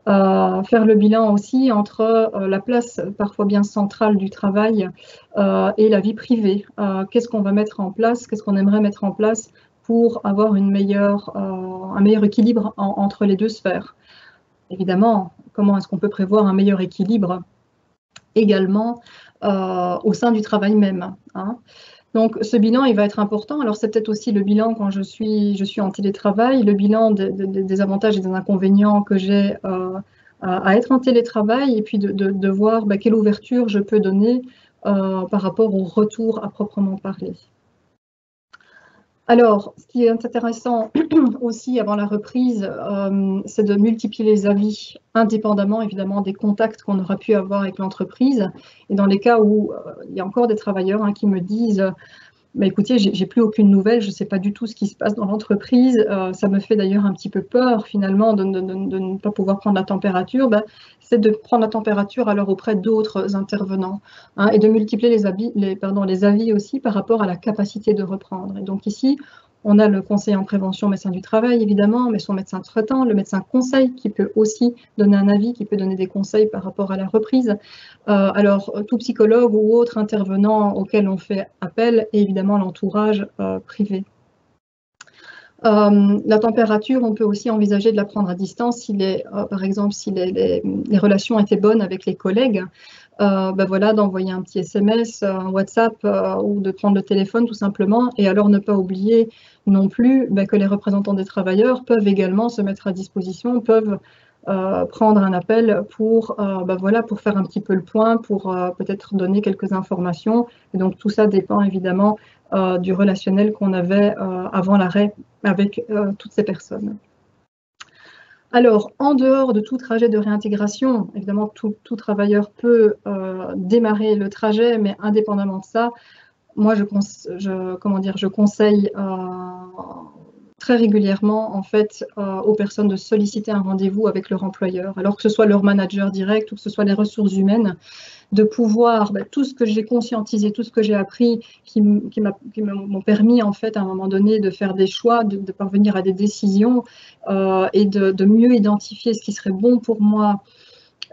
Faire le bilan aussi entre la place parfois bien centrale du travail et la vie privée. Qu'est-ce qu'on va mettre en place, qu'est-ce qu'on aimerait mettre en place pour avoir un meilleur équilibre entre les deux sphères. Évidemment, comment est-ce qu'on peut prévoir un meilleur équilibre également au sein du travail même. Donc, ce bilan, il va être important. Alors, c'est peut-être aussi le bilan quand je suis en télétravail, le bilan des avantages et des inconvénients que j'ai à être en télétravail, et puis de voir quelle ouverture je peux donner par rapport au retour à proprement parler. Alors, ce qui est intéressant aussi avant la reprise, c'est de multiplier les avis indépendamment, évidemment, des contacts qu'on aura pu avoir avec l'entreprise. Et dans les cas où il y a encore des travailleurs qui me disent écoutez, j'ai plus aucune nouvelle, je ne sais pas du tout ce qui se passe dans l'entreprise. Ça me fait d'ailleurs un petit peu peur, finalement, de ne pas pouvoir prendre la température. C'est de prendre la température alors auprès d'autres intervenants et de multiplier les avis aussi par rapport à la capacité de reprendre. Et donc ici, On a le conseiller en prévention, médecin du travail, évidemment, mais son médecin traitant, le médecin conseil qui peut aussi donner un avis, qui peut donner des conseils par rapport à la reprise. Alors, tout psychologue ou autre intervenant auquel on fait appel, et évidemment l'entourage privé. La température, on peut aussi envisager de la prendre à distance si par exemple, si les relations étaient bonnes avec les collègues. Voilà, d'envoyer un petit SMS, un WhatsApp ou de prendre le téléphone tout simplement. Et alors ne pas oublier non plus que les représentants des travailleurs peuvent également se mettre à disposition, peuvent prendre un appel pour, voilà, pour faire un petit peu le point, pour peut-être donner quelques informations. Et donc tout ça dépend évidemment du relationnel qu'on avait avant l'arrêt avec toutes ces personnes. Alors, en dehors de tout trajet de réintégration, évidemment, tout travailleur peut démarrer le trajet, mais indépendamment de ça, moi, je conseille très régulièrement, en fait, aux personnes de solliciter un rendez-vous avec leur employeur, alors que ce soit leur manager direct ou que ce soit les ressources humaines, de pouvoir, tout ce que j'ai conscientisé, tout ce que j'ai appris, qui m'ont permis en fait à un moment donné de faire des choix, de parvenir à des décisions et de mieux identifier ce qui serait bon pour moi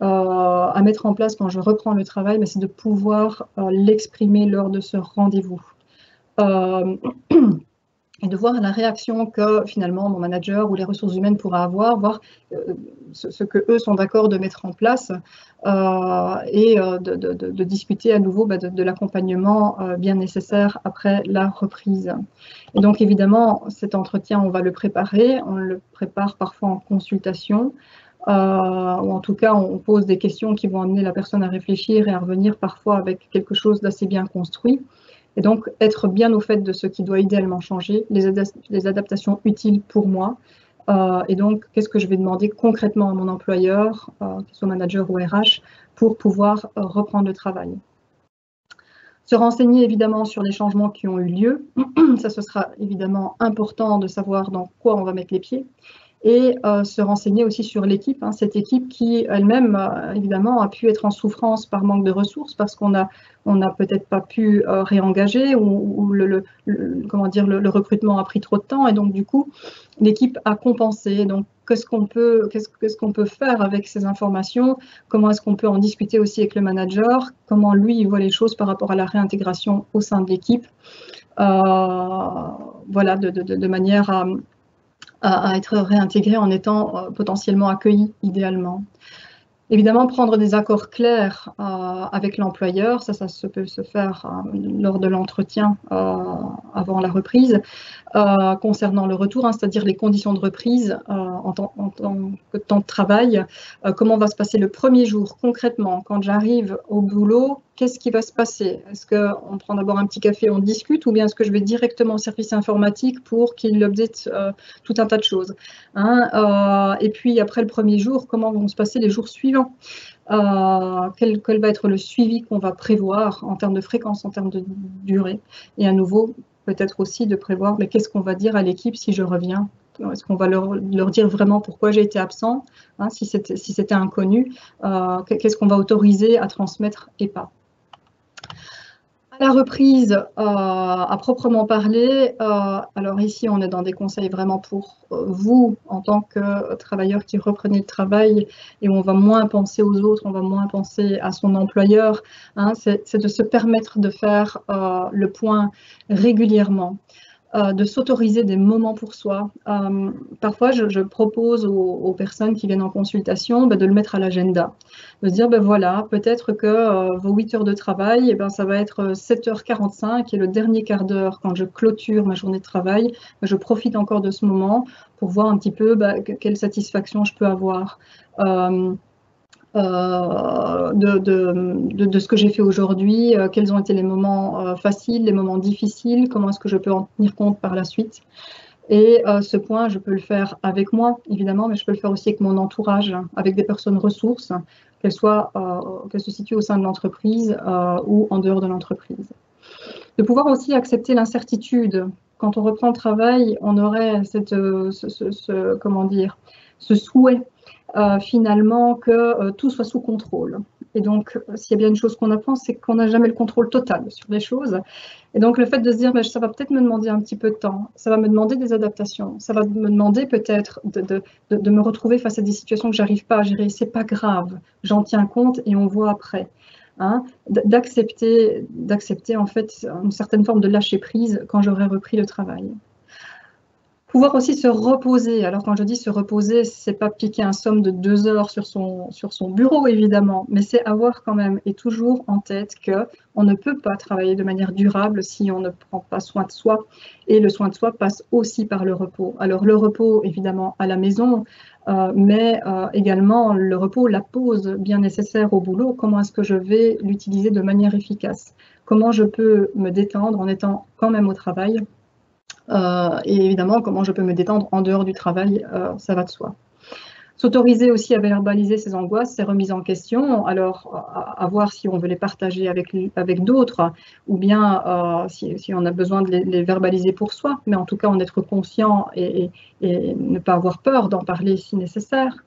à mettre en place quand je reprends le travail, mais c'est de pouvoir l'exprimer lors de ce rendez-vous. Et de voir la réaction que finalement mon manager ou les ressources humaines pourraient avoir, voir ce que eux sont d'accord de mettre en place et de discuter à nouveau de l'accompagnement bien nécessaire après la reprise. Et donc évidemment, cet entretien, on va le préparer, on le prépare parfois en consultation, ou en tout cas, on pose des questions qui vont amener la personne à réfléchir et à revenir parfois avec quelque chose d'assez bien construit. Et donc, être bien au fait de ce qui doit idéalement changer, les adaptations utiles pour moi. Et donc, qu'est-ce que je vais demander concrètement à mon employeur, qu'il soit manager ou RH, pour pouvoir reprendre le travail. Se renseigner évidemment sur les changements qui ont eu lieu. Ça, ce sera évidemment important de savoir dans quoi on va mettre les pieds. Et se renseigner aussi sur l'équipe, cette équipe qui elle-même, évidemment, a pu être en souffrance par manque de ressources parce qu'on n'a peut-être pas pu réengager ou le recrutement a pris trop de temps et donc du coup, l'équipe a compensé. Donc, qu'est-ce qu'on peut faire avec ces informations? Comment est-ce qu'on peut en discuter aussi avec le manager? Comment lui, il voit les choses par rapport à la réintégration au sein de l'équipe? Voilà, de manière à être réintégré en étant potentiellement accueilli idéalement. Évidemment, prendre des accords clairs avec l'employeur, ça peut se faire lors de l'entretien avant la reprise, concernant le retour, c'est-à-dire les conditions de reprise en tant que temps de travail, comment va se passer le premier jour concrètement quand j'arrive au boulot, qu'est-ce qui va se passer? Est-ce qu'on prend d'abord un petit café, on discute, ou bien est-ce que je vais directement au service informatique pour qu'il update tout un tas de choses, et puis après le premier jour, comment vont se passer les jours suivants? Quel va être le suivi qu'on va prévoir en termes de fréquence, en termes de durée, et à nouveau, peut-être aussi de prévoir, mais qu'est-ce qu'on va dire à l'équipe si je reviens? Est-ce qu'on va leur dire vraiment pourquoi j'ai été absent, si c'était inconnu? Qu'est-ce qu'on va autoriser à transmettre et pas? À la reprise, à proprement parler, alors ici on est dans des conseils vraiment pour vous en tant que travailleur qui reprenez le travail et où on va moins penser aux autres, on va moins penser à son employeur, c'est de se permettre de faire le point régulièrement. De s'autoriser des moments pour soi. Parfois, je propose aux personnes qui viennent en consultation de le mettre à l'agenda, de se dire, voilà, peut-être que vos 8 heures de travail, ça va être 7h45 et le dernier quart d'heure, quand je clôture ma journée de travail, je profite encore de ce moment pour voir un petit peu quelle satisfaction je peux avoir. De ce que j'ai fait aujourd'hui, quels ont été les moments faciles, les moments difficiles, comment est-ce que je peux en tenir compte par la suite. Et ce point, je peux le faire avec moi, évidemment, mais je peux le faire aussi avec mon entourage, avec des personnes ressources, qu'elles se situent au sein de l'entreprise ou en dehors de l'entreprise. De pouvoir aussi accepter l'incertitude. Quand on reprend le travail, on aurait ce souhait finalement que tout soit sous contrôle. Et donc, s'il y a bien une chose qu'on apprend, c'est qu'on n'a jamais le contrôle total sur les choses. Et donc, le fait de se dire, ça va peut-être me demander un petit peu de temps, ça va me demander des adaptations, ça va me demander peut-être de me retrouver face à des situations que je n'arrive pas à gérer. C'est pas grave, j'en tiens compte et on voit après. Hein, d'accepter en fait une certaine forme de lâcher prise quand j'aurai repris le travail. Pouvoir aussi se reposer. Alors quand je dis se reposer, c'est pas piquer un somme de 2 heures sur son bureau évidemment, mais c'est avoir quand même et toujours en tête qu'on ne peut pas travailler de manière durable si on ne prend pas soin de soi. Et le soin de soi passe aussi par le repos. Alors le repos évidemment à la maison, mais également le repos, la pause bien nécessaire au boulot. Comment est-ce que je vais l'utiliser de manière efficace? Comment je peux me détendre en étant quand même au travail? Et évidemment, comment je peux me détendre en dehors du travail, ça va de soi. S'autoriser aussi à verbaliser ses angoisses, ses remises en question, alors à voir si on veut les partager avec d'autres, ou bien si on a besoin de les verbaliser pour soi, mais en tout cas en être conscient et ne pas avoir peur d'en parler si nécessaire.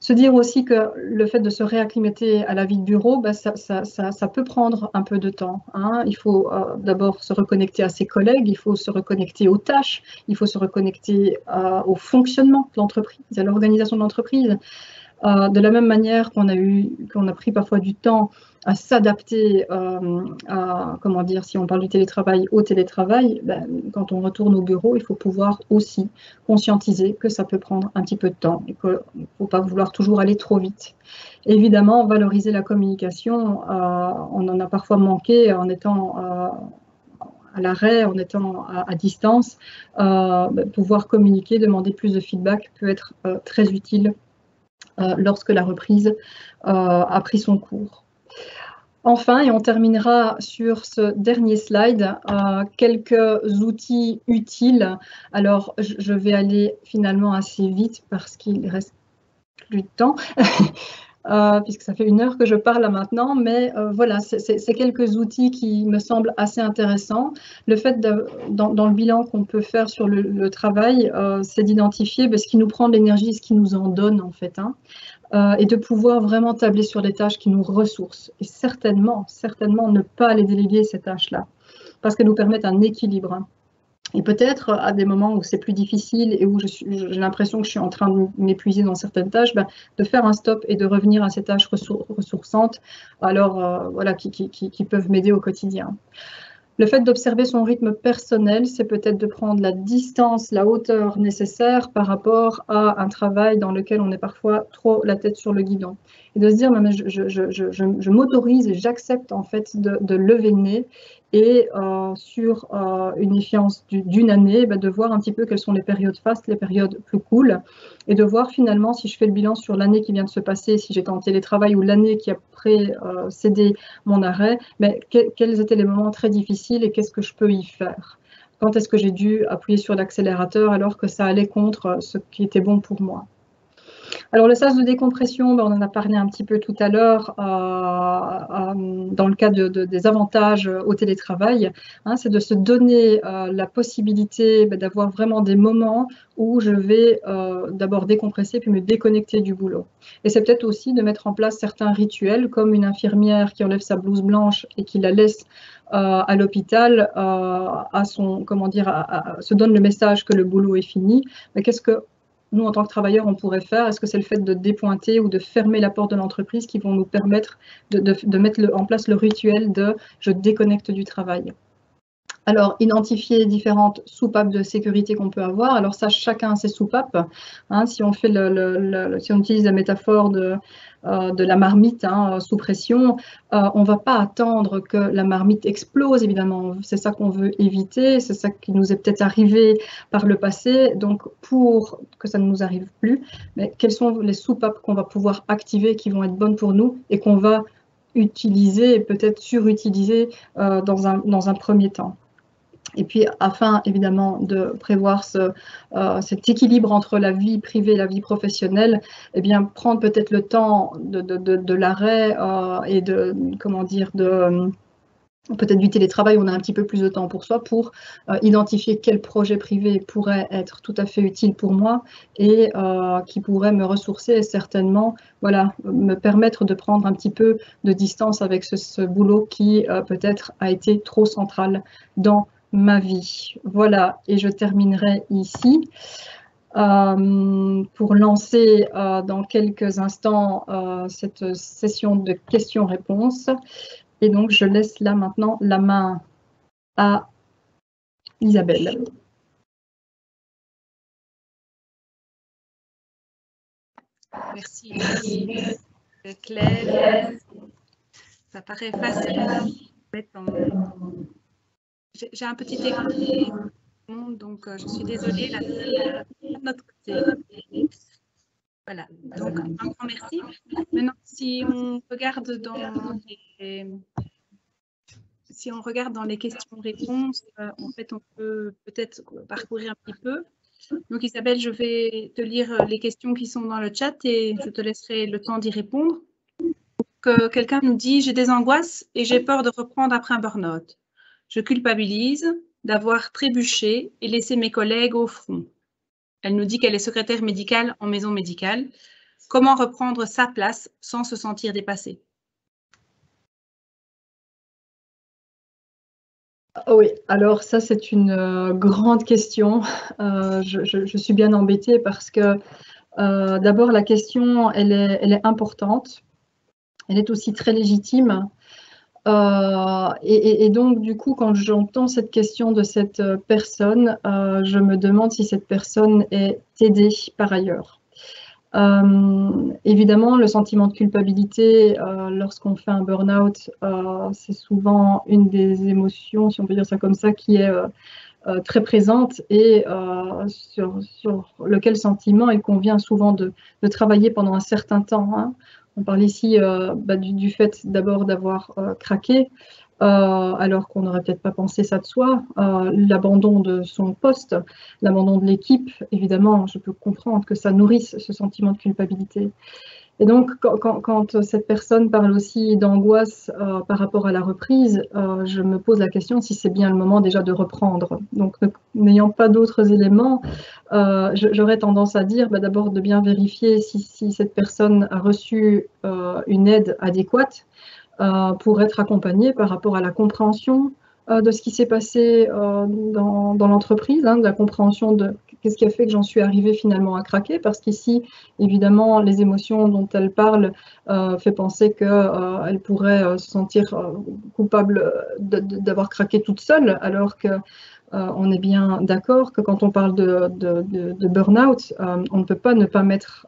Se dire aussi que le fait de se réacclimater à la vie de bureau, ça peut prendre un peu de temps. Hein. Il faut d'abord se reconnecter à ses collègues, il faut se reconnecter aux tâches, il faut se reconnecter au fonctionnement de l'entreprise, à l'organisation de l'entreprise. De la même manière qu'on a pris parfois du temps à s'adapter comment dire, si on parle du télétravail, au télétravail, quand on retourne au bureau, il faut pouvoir aussi conscientiser que ça peut prendre un petit peu de temps et qu'il ne faut pas vouloir toujours aller trop vite. Évidemment, valoriser la communication, on en a parfois manqué en étant à l'arrêt, en étant à distance, pouvoir communiquer, demander plus de feedback peut être très utile lorsque la reprise a pris son cours. Enfin, et on terminera sur ce dernier slide, quelques outils utiles. Alors, je vais aller finalement assez vite parce qu'il ne reste plus de temps. Puisque ça fait 1 heure que je parle là maintenant, mais voilà, c'est quelques outils qui me semblent assez intéressants. Le fait dans le bilan qu'on peut faire sur le travail, c'est d'identifier ce qui nous prend de l'énergie, ce qui nous en donne en fait, hein, et de pouvoir vraiment tabler sur des tâches qui nous ressourcent. Et certainement ne pas les déléguer ces tâches-là, parce qu'elles nous permettent un équilibre. Hein. Et peut-être à des moments où c'est plus difficile et où j'ai l'impression que je suis en train de m'épuiser dans certaines tâches, de faire un stop et de revenir à ces tâches ressourçantes, alors voilà, qui peuvent m'aider au quotidien. Le fait d'observer son rythme personnel, c'est peut-être de prendre la distance, la hauteur nécessaire par rapport à un travail dans lequel on est parfois trop la tête sur le guidon. Et de se dire, mais je m'autorise et j'accepte en fait de lever le nez et sur une échéance d'une année, de voir un petit peu quelles sont les périodes fastes, les périodes plus cool, et de voir finalement si je fais le bilan sur l'année qui vient de se passer, si j'étais en télétravail ou l'année qui a précédé mon arrêt, mais quels étaient les moments très difficiles et qu'est-ce que je peux y faire? Quand est-ce que j'ai dû appuyer sur l'accélérateur alors que ça allait contre ce qui était bon pour moi? Alors le sas de décompression, on en a parlé un petit peu tout à l'heure dans le cas des avantages au télétravail, hein, c'est de se donner la possibilité d'avoir vraiment des moments où je vais d'abord décompresser puis me déconnecter du boulot. Et c'est peut-être aussi de mettre en place certains rituels comme une infirmière qui enlève sa blouse blanche et qui la laisse à l'hôpital se donne le message que le boulot est fini. Mais qu'est-ce que nous, en tant que travailleurs, on pourrait faire? Est-ce que c'est le fait de dépointer ou de fermer la porte de l'entreprise qui vont nous permettre de mettre en place le rituel de « je déconnecte du travail ». Alors, identifier différentes soupapes de sécurité qu'on peut avoir. Alors ça, chacun a ses soupapes. Hein, si on fait si on utilise la métaphore de la marmite sous pression, on ne va pas attendre que la marmite explose, évidemment. C'est ça qu'on veut éviter, c'est ça qui nous est peut-être arrivé par le passé. Donc, pour que ça ne nous arrive plus, mais quelles sont les soupapes qu'on va pouvoir activer qui vont être bonnes pour nous et qu'on va utiliser et peut-être surutiliser dans un premier temps. Et puis, afin évidemment de prévoir cet équilibre entre la vie privée et la vie professionnelle, eh bien, prendre peut-être le temps de l'arrêt et peut-être du télétravail, on a un petit peu plus de temps pour soi, pour identifier quel projet privé pourrait être tout à fait utile pour moi et qui pourrait me ressourcer et certainement, voilà, me permettre de prendre un petit peu de distance avec ce boulot qui peut-être a été trop central dans ma vie. Voilà, et je terminerai ici. Pour lancer dans quelques instants cette session de questions-réponses. Et donc, je laisse là maintenant la main à Isabelle. Merci. Claire. Ça paraît facile. J'ai un petit écho, donc je suis désolée, là, de notre côté. Voilà, donc un grand merci. Maintenant, si on regarde dans les questions-réponses, en fait, on peut peut-être parcourir un petit peu. Donc Isabelle, je vais te lire les questions qui sont dans le chat et je te laisserai le temps d'y répondre. Quelqu'un nous dit « J'ai des angoisses et j'ai peur de reprendre après un burn-out. Je culpabilise d'avoir trébuché et laissé mes collègues au front. » Elle nous dit qu'elle est secrétaire médicale en maison médicale. Comment reprendre sa place sans se sentir dépassée? Oui, alors ça c'est une grande question. Je suis bien embêtée parce que d'abord la question elle est importante, elle est aussi très légitime. Et donc, du coup, quand j'entends cette question de cette personne, je me demande si cette personne est aidée par ailleurs. Évidemment, le sentiment de culpabilité lorsqu'on fait un burn-out, c'est souvent une des émotions, si on peut dire ça comme ça, qui est très présente et sur lequel sentiment il convient souvent de travailler pendant un certain temps. Hein. On parle ici du fait d'abord d'avoir craqué, alors qu'on n'aurait peut-être pas pensé ça de soi, l'abandon de son poste, l'abandon de l'équipe, évidemment, je peux comprendre que ça nourrisse ce sentiment de culpabilité. Et donc, quand cette personne parle aussi d'angoisse par rapport à la reprise, je me pose la question si c'est bien le moment déjà de reprendre. Donc, n'ayant pas d'autres éléments, j'aurais tendance à dire d'abord de bien vérifier si cette personne a reçu une aide adéquate pour être accompagnée par rapport à la compréhension de ce qui s'est passé dans l'entreprise, hein, de la compréhension de qu'est-ce qui a fait que j'en suis arrivée finalement à craquer, parce qu'ici, évidemment, les émotions dont elle parle fait penser qu'elle pourrait se sentir coupable d'avoir craqué toute seule, alors que on est bien d'accord que quand on parle de burn-out, on ne peut pas ne pas mettre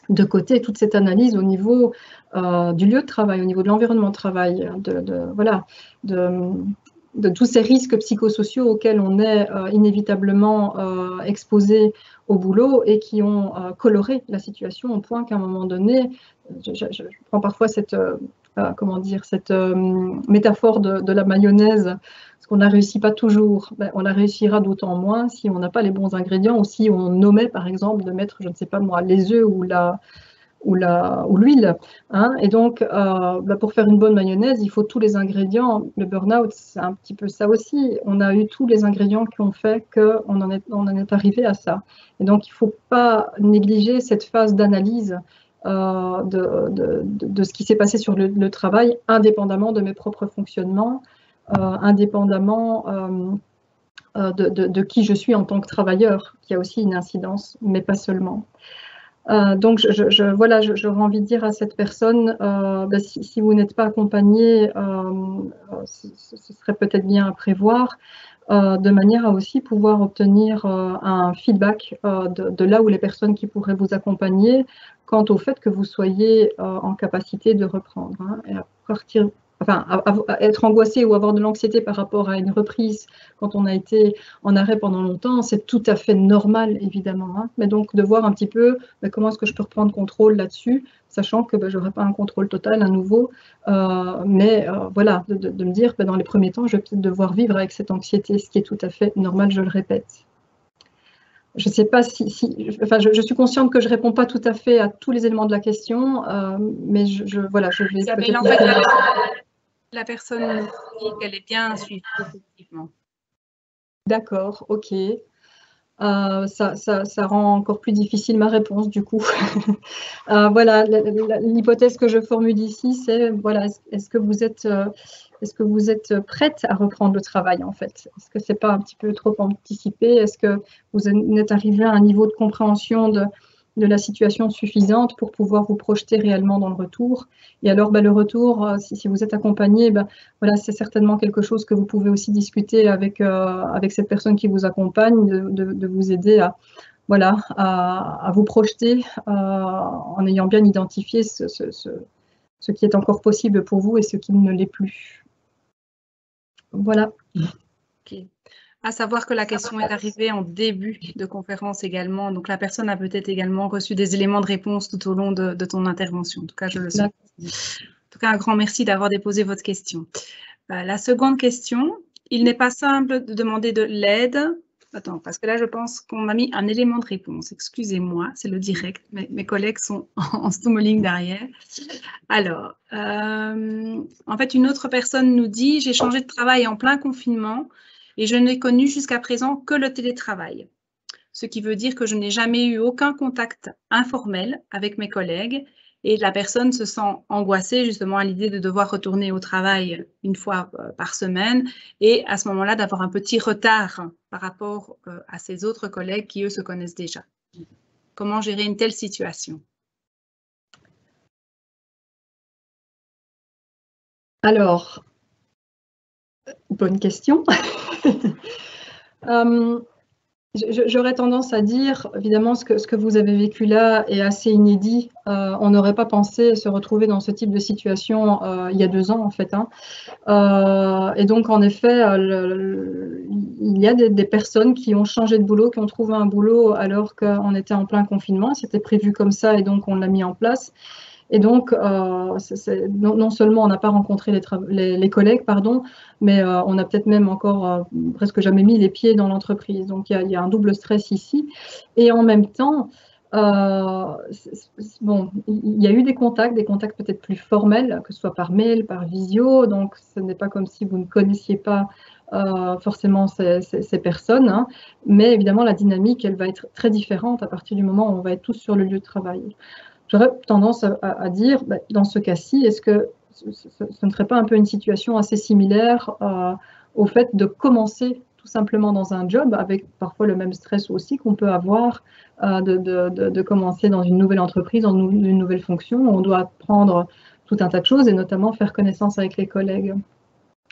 de côté toute cette analyse au niveau du lieu de travail, au niveau de l'environnement de travail, de tous ces risques psychosociaux auxquels on est inévitablement exposé au boulot et qui ont coloré la situation au point qu'à un moment donné, je prends parfois cette métaphore de la mayonnaise, parce qu'on ne la réussit pas toujours, on la réussira d'autant moins si on n'a pas les bons ingrédients ou si on omet par exemple de mettre, je ne sais pas moi, les œufs ou l'huile. Hein. Et donc, pour faire une bonne mayonnaise, il faut tous les ingrédients. Le burn-out, c'est un petit peu ça aussi. On a eu tous les ingrédients qui ont fait qu'on en est arrivé à ça. Et donc, il ne faut pas négliger cette phase d'analyse de ce qui s'est passé sur le travail, indépendamment de mes propres fonctionnements, indépendamment de qui je suis en tant que travailleur, qui a aussi une incidence, mais pas seulement. Donc, j'aurais envie de dire à cette personne, si vous n'êtes pas accompagné, ce serait peut-être bien à prévoir, de manière à aussi pouvoir obtenir un feedback de là où les personnes qui pourraient vous accompagner quant au fait que vous soyez en capacité de reprendre. Hein, et à partir, être angoissé ou avoir de l'anxiété par rapport à une reprise quand on a été en arrêt pendant longtemps, c'est tout à fait normal, évidemment. Hein, mais donc, de voir un petit peu comment est-ce que je peux reprendre contrôle là-dessus, sachant que je n'aurai pas un contrôle total à nouveau, mais voilà, de me dire, dans les premiers temps, je vais peut-être devoir vivre avec cette anxiété, ce qui est tout à fait normal, je le répète. Je ne sais pas je suis consciente que je ne réponds pas tout à fait à tous les éléments de la question, mais voilà, je vais peut-être... La personne dit qu'elle est bien suivie, effectivement. D'accord, ok. Ça rend encore plus difficile ma réponse, du coup. Voilà, l'hypothèse que je formule ici, c'est voilà, est-ce que vous êtes prête à reprendre le travail, en fait? Est-ce que c'est pas un petit peu trop anticipé? Est-ce que vous êtes arrivé à un niveau de compréhension de la situation suffisante pour pouvoir vous projeter réellement dans le retour? Et alors, le retour, si vous êtes accompagné, voilà, c'est certainement quelque chose que vous pouvez aussi discuter avec cette personne qui vous accompagne, de vous aider à, voilà, à vous projeter en ayant bien identifié ce qui est encore possible pour vous et ce qui ne l'est plus. Voilà. Okay. À savoir que la question est arrivée en début de conférence également, donc la personne a peut-être également reçu des éléments de réponse tout au long de ton intervention. En tout cas, je le souhaite. En tout cas, un grand merci d'avoir déposé votre question. La seconde question, il n'est pas simple de demander de l'aide. Attends, parce que là, je pense qu'on m'a mis un élément de réponse. Excusez-moi, c'est le direct. Mes collègues sont en stummeling derrière. Alors, en fait, une autre personne nous dit « J'ai changé de travail en plein confinement et je n'ai connu jusqu'à présent que le télétravail. Ce qui veut dire que je n'ai jamais eu aucun contact informel avec mes collègues et la personne se sent angoissée justement à l'idée de devoir retourner au travail une fois par semaine et à ce moment-là d'avoir un petit retard par rapport à ses autres collègues qui, eux, se connaissent déjà. Comment gérer une telle situation ? Alors, bonne question. J'aurais tendance à dire, évidemment, ce que vous avez vécu là est assez inédit. On n'aurait pas pensé se retrouver dans ce type de situation il y a 2 ans, en fait. Et donc, en effet, il y a des personnes qui ont changé de boulot, qui ont trouvé un boulot alors qu'on était en plein confinement. C'était prévu comme ça et donc on l'a mis en place. Et donc, non seulement on n'a pas rencontré les collègues, pardon, mais on a peut-être même encore presque jamais mis les pieds dans l'entreprise. Donc, il y a un double stress ici. Et en même temps, bon, il y a eu des contacts peut-être plus formels, que ce soit par mail, par visio. Donc, ce n'est pas comme si vous ne connaissiez pas forcément ces personnes. Hein. Mais évidemment, la dynamique, elle va être très différente à partir du moment où on va être tous sur le lieu de travail. J'aurais tendance à dire, dans ce cas-ci, est-ce que ce ne serait pas un peu une situation assez similaire au fait de commencer tout simplement dans un job, avec parfois le même stress aussi qu'on peut avoir de commencer dans une nouvelle entreprise, dans une nouvelle fonction, où on doit apprendre tout un tas de choses et notamment faire connaissance avec les collègues.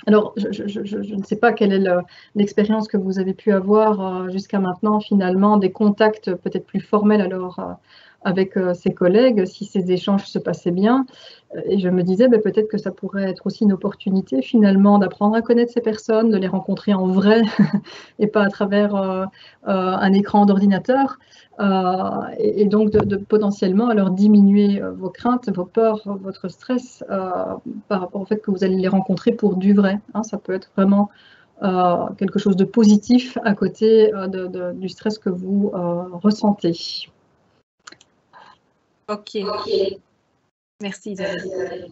Alors, je ne sais pas quelle est l'expérience que vous avez pu avoir jusqu'à maintenant, finalement, des contacts peut-être plus formels alors avec ses collègues, si ces échanges se passaient bien. Et je me disais, peut-être que ça pourrait être aussi une opportunité, finalement, d'apprendre à connaître ces personnes, de les rencontrer en vrai et pas à travers un écran d'ordinateur. Et donc, de potentiellement alors diminuer vos craintes, vos peurs, votre stress par rapport au fait que vous allez les rencontrer pour du vrai. Hein, ça peut être vraiment quelque chose de positif à côté du stress que vous ressentez. Ok. Merci Isabelle.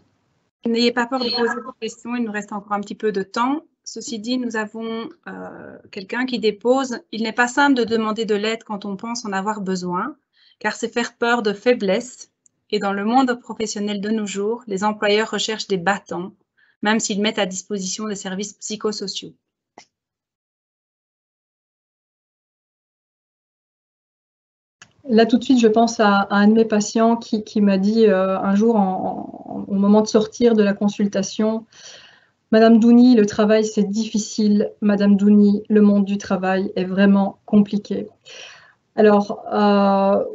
N'ayez pas peur de poser vos questions, il nous reste encore un petit peu de temps. Ceci dit, nous avons quelqu'un qui dépose « Il n'est pas simple de demander de l'aide quand on pense en avoir besoin, car c'est faire peur de faiblesse. Et dans le monde professionnel de nos jours, les employeurs recherchent des battants, même s'ils mettent à disposition des services psychosociaux. » Là, tout de suite, je pense à un de mes patients qui m'a dit un jour, au moment de sortir de la consultation, « Madame Douni, le travail, c'est difficile. Madame Douni, le monde du travail est vraiment compliqué. » Alors,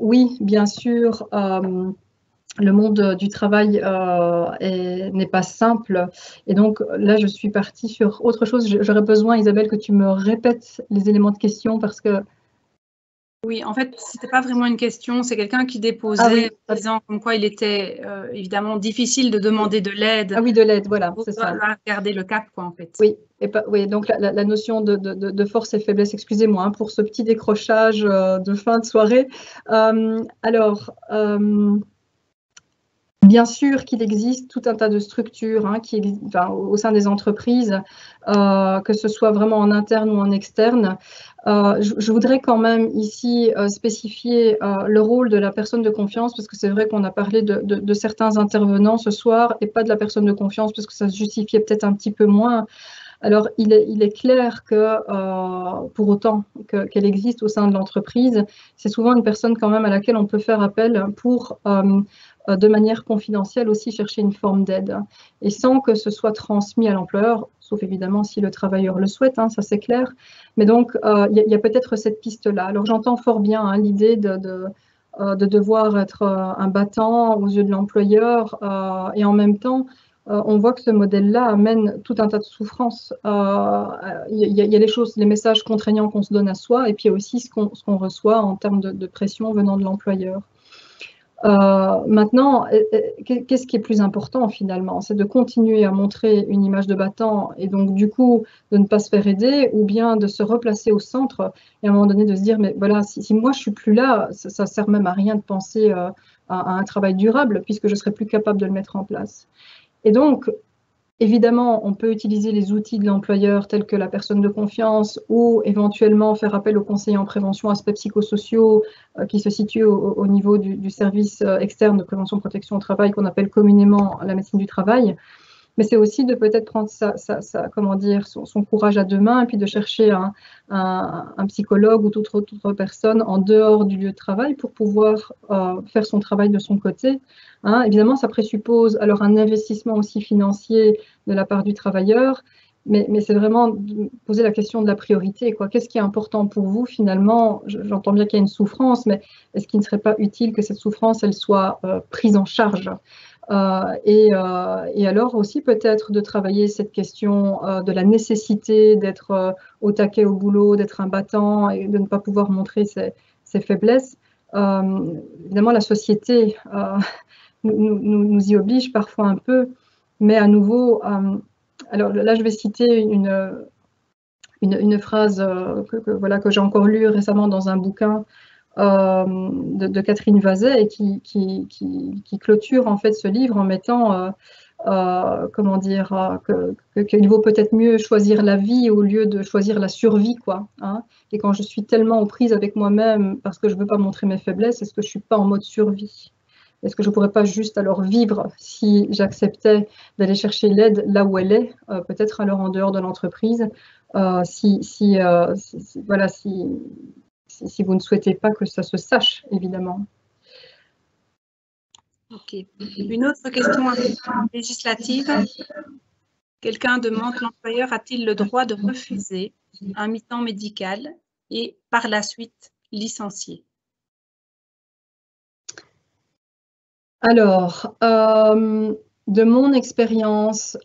oui, bien sûr, le monde du travail n'est pas simple. Et donc, là, je suis partie sur autre chose. J'aurais besoin, Isabelle, que tu me répètes les éléments de question parce que… Oui, en fait, ce n'était pas vraiment une question, c'est quelqu'un qui déposait en disant comme quoi il était évidemment difficile de demander de l'aide. Ah oui, de l'aide, voilà, c'est ça. Garder le cap, quoi, en fait. Oui, oui, donc la notion de force et faiblesse, excusez-moi hein, pour ce petit décrochage de fin de soirée. Alors, Bien sûr qu'il existe tout un tas de structures au sein des entreprises, que ce soit vraiment en interne ou en externe. Je voudrais quand même ici spécifier le rôle de la personne de confiance, parce que c'est vrai qu'on a parlé de certains intervenants ce soir et pas de la personne de confiance, parce que ça se justifiait peut-être un petit peu moins. Alors, il est clair que, pour autant qu'elle existe au sein de l'entreprise, c'est souvent une personne quand même à laquelle on peut faire appel pour, de manière confidentielle aussi, chercher une forme d'aide. Et sans que ce soit transmis à l'employeur, sauf évidemment si le travailleur le souhaite, ça c'est clair. Mais donc, il y a peut-être cette piste-là. Alors, j'entends fort bien l'idée de devoir être un battant aux yeux de l'employeur et en même temps, on voit que ce modèle-là amène tout un tas de souffrances. Il y a les choses, les messages contraignants qu'on se donne à soi, et puis il y a aussi ce qu'on reçoit en termes de pression venant de l'employeur. Maintenant, qu'est-ce qui est plus important finalement? C'est de continuer à montrer une image de battant et donc du coup de ne pas se faire aider, ou bien de se replacer au centre et à un moment donné de se dire mais voilà, si moi je suis plus là, ça sert même à rien de penser à un travail durable puisque je serai plus capable de le mettre en place. Et donc, évidemment, on peut utiliser les outils de l'employeur tels que la personne de confiance ou éventuellement faire appel aux conseillers en prévention aspects psychosociaux qui se situent au niveau du service externe de prévention et protection au travail qu'on appelle communément la médecine du travail. Mais c'est aussi de peut-être prendre son courage à deux mains et puis de chercher un psychologue ou toute autre personne en dehors du lieu de travail pour pouvoir faire son travail de son côté. Évidemment, ça présuppose alors un investissement aussi financier de la part du travailleur, mais c'est vraiment de poser la question de la priorité. Qu'est-ce qui est important pour vous finalement? J'entends bien qu'il y a une souffrance, mais est-ce qu'il ne serait pas utile que cette souffrance elle soit prise en charge? Et alors aussi peut-être de travailler cette question de la nécessité d'être au taquet au boulot, d'être un battant et de ne pas pouvoir montrer ses faiblesses. Évidemment, la société nous y oblige parfois un peu, mais à nouveau, alors là je vais citer une phrase que j'ai encore lue récemment dans un bouquin de Catherine Vazet et qui clôture en fait ce livre en mettant comment dire qu'il vaut peut-être mieux choisir la vie au lieu de choisir la survie et quand je suis tellement aux prises avec moi-même parce que je veux pas montrer mes faiblesses, est-ce que je suis pas en mode survie? Est-ce que je pourrais pas juste alors vivre si j'acceptais d'aller chercher l'aide là où elle est, peut-être alors en dehors de l'entreprise, si vous ne souhaitez pas que ça se sache, évidemment. Ok. Une autre question législative. Quelqu'un demande, l'employeur a-t-il le droit de refuser un mi-temps médical et par la suite licencier? Alors, de mon expérience,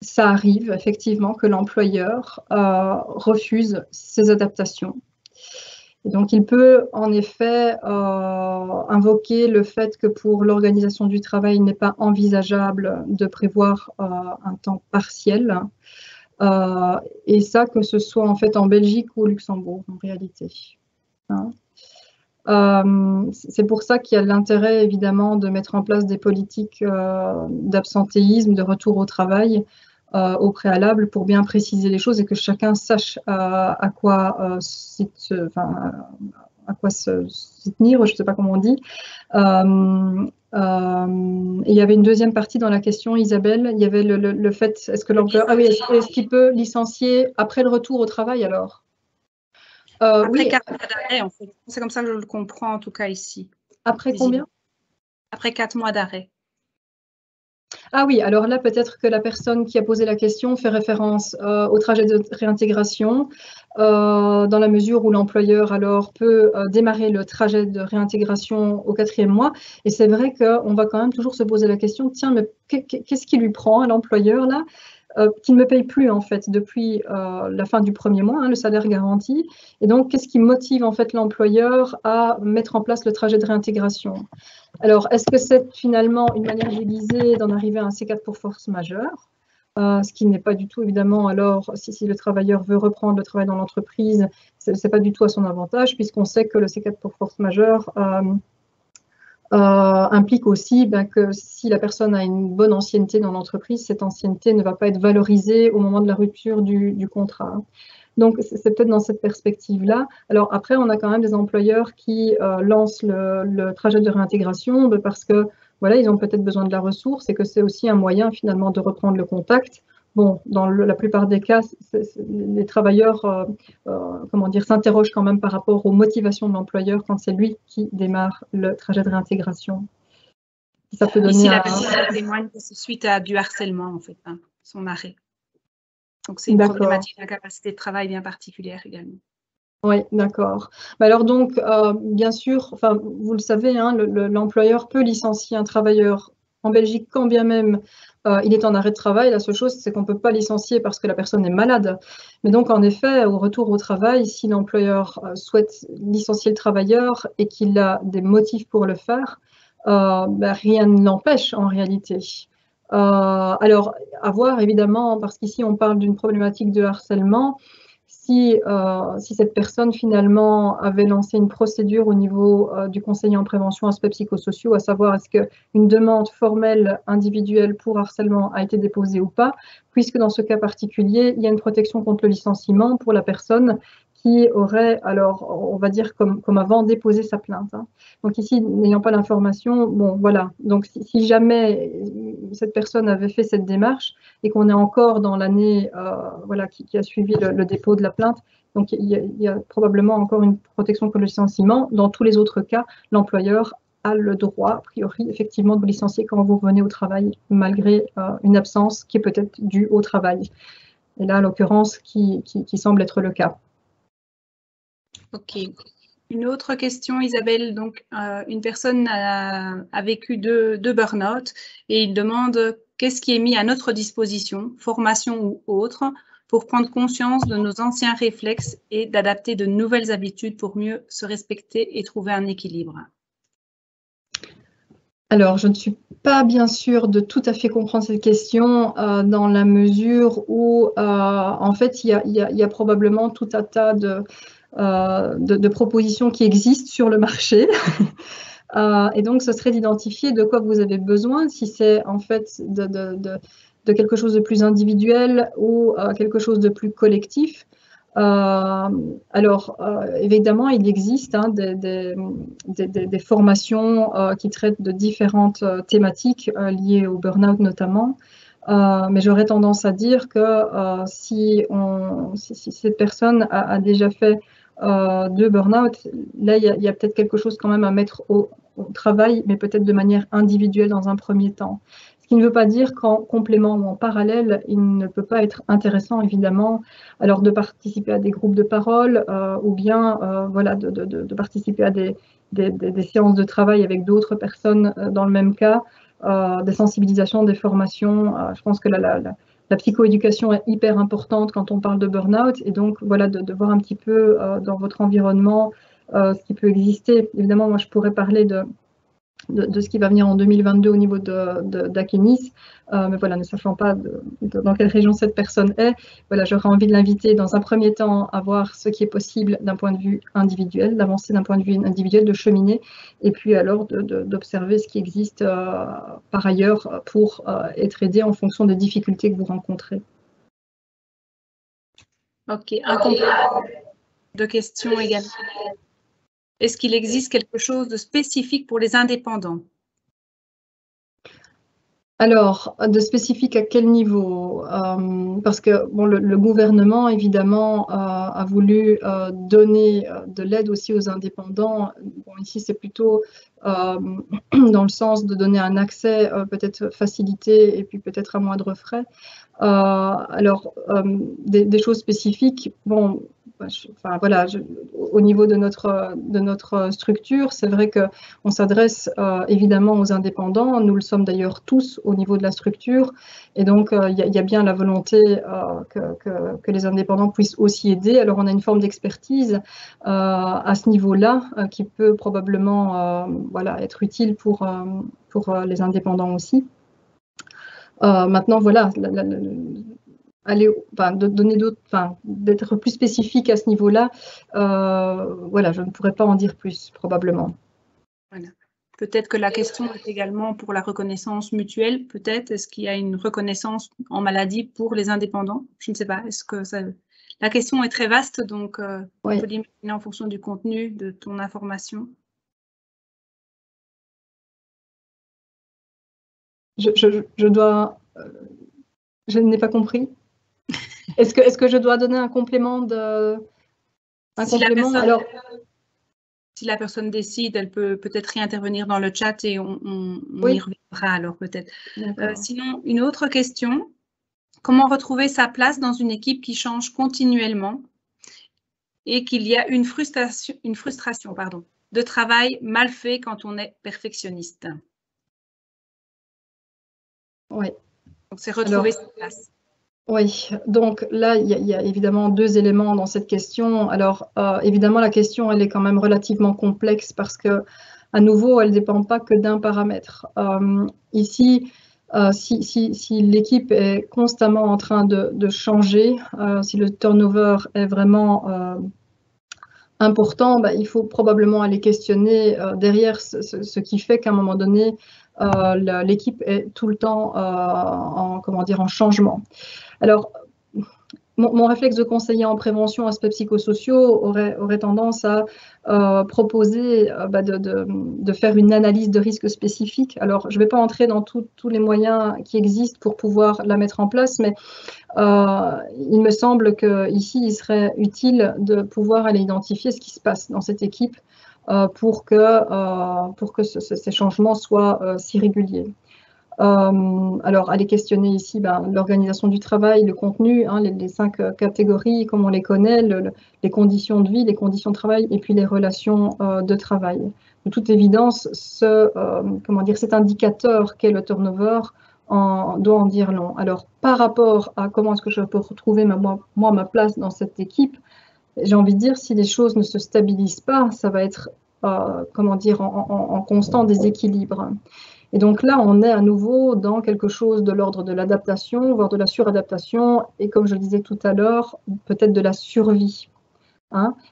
ça arrive effectivement que l'employeur refuse ces adaptations. Et donc, il peut en effet invoquer le fait que pour l'organisation du travail, il n'est pas envisageable de prévoir un temps partiel. Et ça, que ce soit en fait en Belgique ou au Luxembourg, en réalité. C'est pour ça qu'il y a l'intérêt évidemment de mettre en place des politiques d'absentéisme, de retour au travail au préalable pour bien préciser les choses et que chacun sache à quoi s'y tenir, je ne sais pas comment on dit. Et il y avait une deuxième partie dans la question, Isabelle, il y avait le fait, est-ce que l'employeur, est-ce qu'il peut licencier après le retour au travail alors? Après 4 mois d'arrêt, en fait. C'est comme ça que je le comprends, en tout cas ici. Après combien? Après 4 mois d'arrêt. Ah oui, alors là, peut-être que la personne qui a posé la question fait référence au trajet de réintégration, dans la mesure où l'employeur alors peut démarrer le trajet de réintégration au 4e mois. Et c'est vrai qu'on va quand même toujours se poser la question, tiens, mais qu'est-ce qui lui prend à l'employeur là qui ne me paye plus en fait depuis la fin du 1er mois, le salaire garanti. Et donc, qu'est-ce qui motive en fait l'employeur à mettre en place le trajet de réintégration? Alors, est-ce que c'est finalement une manière déguisée d'en arriver à un C4 pour force majeure? ce qui n'est pas du tout, évidemment, alors, si le travailleur veut reprendre le travail dans l'entreprise, ce n'est pas du tout à son avantage, puisqu'on sait que le C4 pour force majeure implique aussi que si la personne a une bonne ancienneté dans l'entreprise, cette ancienneté ne va pas être valorisée au moment de la rupture du contrat. Donc, c'est peut-être dans cette perspective-là. Alors après, on a quand même des employeurs qui lancent le trajet de réintégration parce que voilà, ils ont peut-être besoin de la ressource et que c'est aussi un moyen finalement de reprendre le contact. Bon, dans la plupart des cas, les travailleurs comment dire, s'interrogent quand même par rapport aux motivations de l'employeur quand c'est lui qui démarre le trajet de réintégration. Ça peut donner ici, la personne témoigne que c'est suite à du harcèlement, en fait, son arrêt. Donc, c'est une problématique d'incapacité de travail bien particulière également. Oui, d'accord. Alors donc, bien sûr, enfin, vous le savez, hein, l'employeur peut licencier un travailleur en Belgique quand bien même il est en arrêt de travail. La seule chose, c'est qu'on ne peut pas licencier parce que la personne est malade. Mais donc, en effet, au retour au travail, si l'employeur souhaite licencier le travailleur et qu'il a des motifs pour le faire, rien ne l'empêche en réalité. Alors, à voir évidemment, parce qu'ici, on parle d'une problématique de harcèlement. Si cette personne finalement avait lancé une procédure au niveau du conseiller en prévention aspects psychosociaux, à savoir est-ce qu'une demande formelle individuelle pour harcèlement a été déposée ou pas, puisque dans ce cas particulier, il y a une protection contre le licenciement pour la personne qui aurait, alors on va dire comme avant, déposé sa plainte. Hein. Donc ici, n'ayant pas l'information, bon voilà, donc si jamais cette personne avait fait cette démarche et qu'on est encore dans l'année voilà, qui a suivi le dépôt de la plainte, donc il y a probablement encore une protection contre le licenciement. Dans tous les autres cas, l'employeur a le droit, a priori, effectivement, de vous licencier quand vous revenez au travail, malgré une absence qui est peut-être due au travail. Et là, en l'occurrence, qui semble être le cas. Ok. Une autre question, Isabelle. Donc, une personne a vécu deux burn-out et il demande qu'est-ce qui est mis à notre disposition, formation ou autre, pour prendre conscience de nos anciens réflexes et d'adapter de nouvelles habitudes pour mieux se respecter et trouver un équilibre. Alors, je ne suis pas bien sûre de tout à fait comprendre cette question dans la mesure où, en fait, il y a probablement tout un tas de propositions qui existent sur le marché. Et donc, ce serait d'identifier de quoi vous avez besoin, si c'est en fait de quelque chose de plus individuel ou quelque chose de plus collectif. Alors, évidemment, il existe hein, des formations qui traitent de différentes thématiques liées au burn-out notamment. Mais j'aurais tendance à dire que si cette personne a déjà fait de burn-out, là, il y a peut-être quelque chose quand même à mettre au travail, mais peut-être de manière individuelle dans un premier temps. Ce qui ne veut pas dire qu'en complément ou en parallèle, il ne peut pas être intéressant, évidemment, alors de participer à des groupes de parole ou bien voilà, de participer à des séances de travail avec d'autres personnes dans le même cas, des sensibilisations, des formations. Je pense que la psychoéducation est hyper importante quand on parle de burn-out et donc voilà, de voir un petit peu dans votre environnement ce qui peut exister. Évidemment, moi, je pourrais parler de ce qui va venir en 2022 au niveau d'Akenis, mais voilà, ne sachant pas dans quelle région cette personne est, voilà, j'aurais envie de l'inviter dans un premier temps à voir ce qui est possible d'un point de vue individuel, d'avancer d'un point de vue individuel, de cheminer, et puis alors d'observer ce qui existe par ailleurs pour être aidé en fonction des difficultés que vous rencontrez. Ok, un complément de questions également. Est-ce qu'il existe quelque chose de spécifique pour les indépendants? Alors, de spécifique à quel niveau? Parce que bon, le gouvernement, évidemment, a voulu donner de l'aide aussi aux indépendants. Bon, ici, c'est plutôt dans le sens de donner un accès peut-être facilité et puis peut-être à moindre frais. Alors, des choses spécifiques, bon, enfin, voilà, au niveau de notre structure, c'est vrai qu'on s'adresse évidemment aux indépendants. Nous le sommes d'ailleurs tous au niveau de la structure. Et donc, il y a bien la volonté que les indépendants puissent aussi aider. Alors, on a une forme d'expertise à ce niveau-là qui peut probablement voilà, être utile pour les indépendants aussi. Maintenant, voilà, donner d'autres, d'être plus spécifique à ce niveau-là, voilà, je ne pourrais pas en dire plus, probablement. Voilà. Peut-être que la question est également pour la reconnaissance mutuelle, peut-être. Est-ce qu'il y a une reconnaissance en maladie pour les indépendants? Je ne sais pas. Est-ce que ça... La question est très vaste, donc on peut l'imaginer en fonction du contenu de ton information. Je dois... je n'ai pas compris. Est-ce que je dois donner un complément de... Un complément, alors... Si la personne décide, elle peut peut-être réintervenir dans le chat et on y reviendra alors peut-être. Sinon, une autre question. Comment retrouver sa place dans une équipe qui change continuellement et qu'il y a une frustration de travail mal fait quand on est perfectionniste? Oui. Donc, c'est retrouver sa place. Oui, donc là, il y a évidemment deux éléments dans cette question. Alors, évidemment, la question, elle est quand même relativement complexe parce que, à nouveau, elle ne dépend pas que d'un paramètre. Ici, si l'équipe est constamment en train de changer, si le turnover est vraiment important, il faut probablement aller questionner derrière ce qui fait qu'à un moment donné, l'équipe est tout le temps en changement. Alors, mon réflexe de conseiller en prévention aspects psychosociaux aurait tendance à proposer de faire une analyse de risque spécifique. Alors, je ne vais pas entrer dans tous les moyens qui existent pour pouvoir la mettre en place, mais il me semble qu'ici, il serait utile de pouvoir aller identifier ce qui se passe dans cette équipe pour que ces changements soient si réguliers. Alors, aller questionner ici l'organisation du travail, le contenu, les 5 catégories, comme on les connaît, les conditions de vie, les conditions de travail et puis les relations de travail. De toute évidence, cet indicateur qu'est le turnover doit en dire long. Alors, par rapport à comment est-ce que je peux retrouver ma place dans cette équipe, j'ai envie de dire, si les choses ne se stabilisent pas, ça va être en constant déséquilibre. Et donc là, on est à nouveau dans quelque chose de l'ordre de l'adaptation, voire de la suradaptation, et comme je le disais tout à l'heure, peut-être de la survie.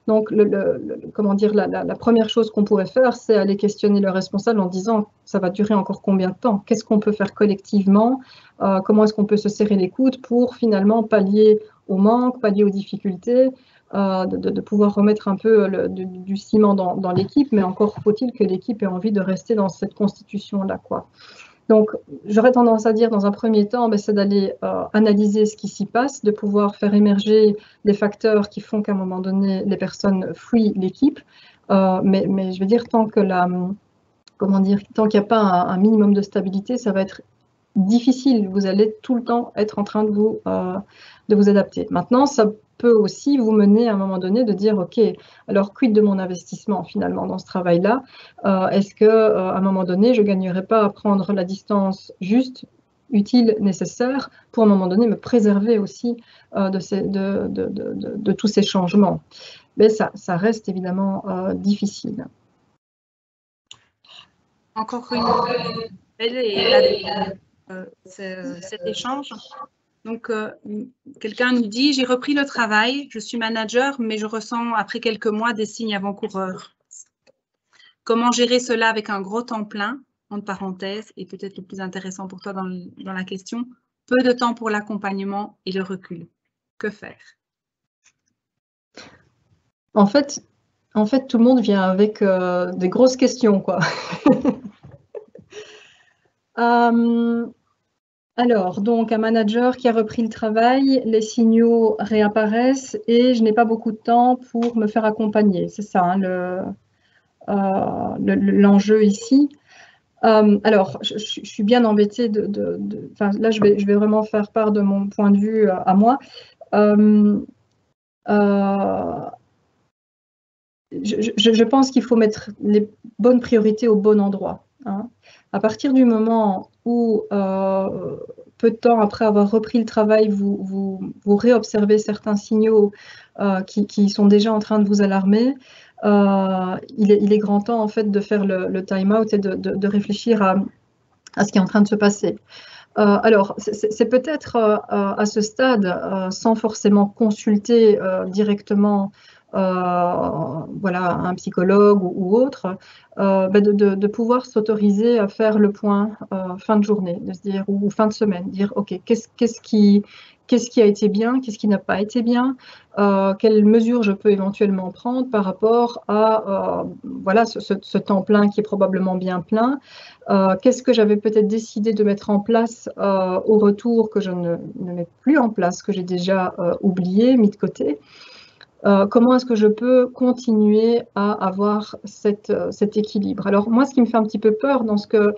Donc, la première chose qu'on pourrait faire, c'est aller questionner le responsable en disant « ça va durer encore combien de temps? Qu'est-ce qu'on peut faire collectivement? Comment est-ce qu'on peut se serrer les coudes pour finalement pallier au manque, pallier aux difficultés ?» de pouvoir remettre un peu du ciment dans l'équipe, mais encore faut-il que l'équipe ait envie de rester dans cette constitution-là, quoi. Donc, j'aurais tendance à dire, dans un premier temps, c'est d'aller analyser ce qui s'y passe, de pouvoir faire émerger les facteurs qui font qu'à un moment donné, les personnes fuient l'équipe. Mais je veux dire, tant qu'il n'y a pas un minimum de stabilité, ça va être difficile. Vous allez tout le temps être en train de vous adapter. Maintenant, ça peut aussi vous mener à un moment donné de dire, OK, alors quid de mon investissement finalement dans ce travail-là? Est-ce qu'à un moment donné, je ne gagnerais pas à prendre la distance juste, utile, nécessaire pour à un moment donné me préserver aussi de tous ces changements? Mais ça reste évidemment difficile. Encore une belle cet échange. Donc, quelqu'un nous dit « J'ai repris le travail, je suis manager, mais je ressens après quelques mois des signes avant-coureurs. Comment gérer cela avec un gros temps plein, entre parenthèses, et peut-être le plus intéressant pour toi dans la question, peu de temps pour l'accompagnement et le recul. Que faire ?» En fait, tout le monde vient avec des grosses questions, quoi. Alors, donc, un manager qui a repris le travail, les signaux réapparaissent et je n'ai pas beaucoup de temps pour me faire accompagner. C'est ça, l'enjeu ici. Alors, je suis bien embêtée là, je vais vraiment faire part de mon point de vue à moi. Je pense qu'il faut mettre les bonnes priorités au bon endroit. À partir du moment où, peu de temps après avoir repris le travail, vous réobservez certains signaux qui sont déjà en train de vous alarmer, il est grand temps en fait de faire le time-out et de réfléchir à ce qui est en train de se passer. Alors, c'est peut-être à ce stade, sans forcément consulter directement voilà, un psychologue ou autre, de pouvoir s'autoriser à faire le point fin de journée, de se dire, ou fin de semaine, dire ok, qu'est-ce qui a été bien, qu'est-ce qui n'a pas été bien, quelles mesures je peux éventuellement prendre par rapport à voilà, ce temps plein qui est probablement bien plein. Qu'est-ce que j'avais peut-être décidé de mettre en place au retour que je ne mets plus en place, que j'ai déjà oublié, mis de côté. Comment est-ce que je peux continuer à avoir cet équilibre? Alors moi, ce qui me fait un petit peu peur dans ce que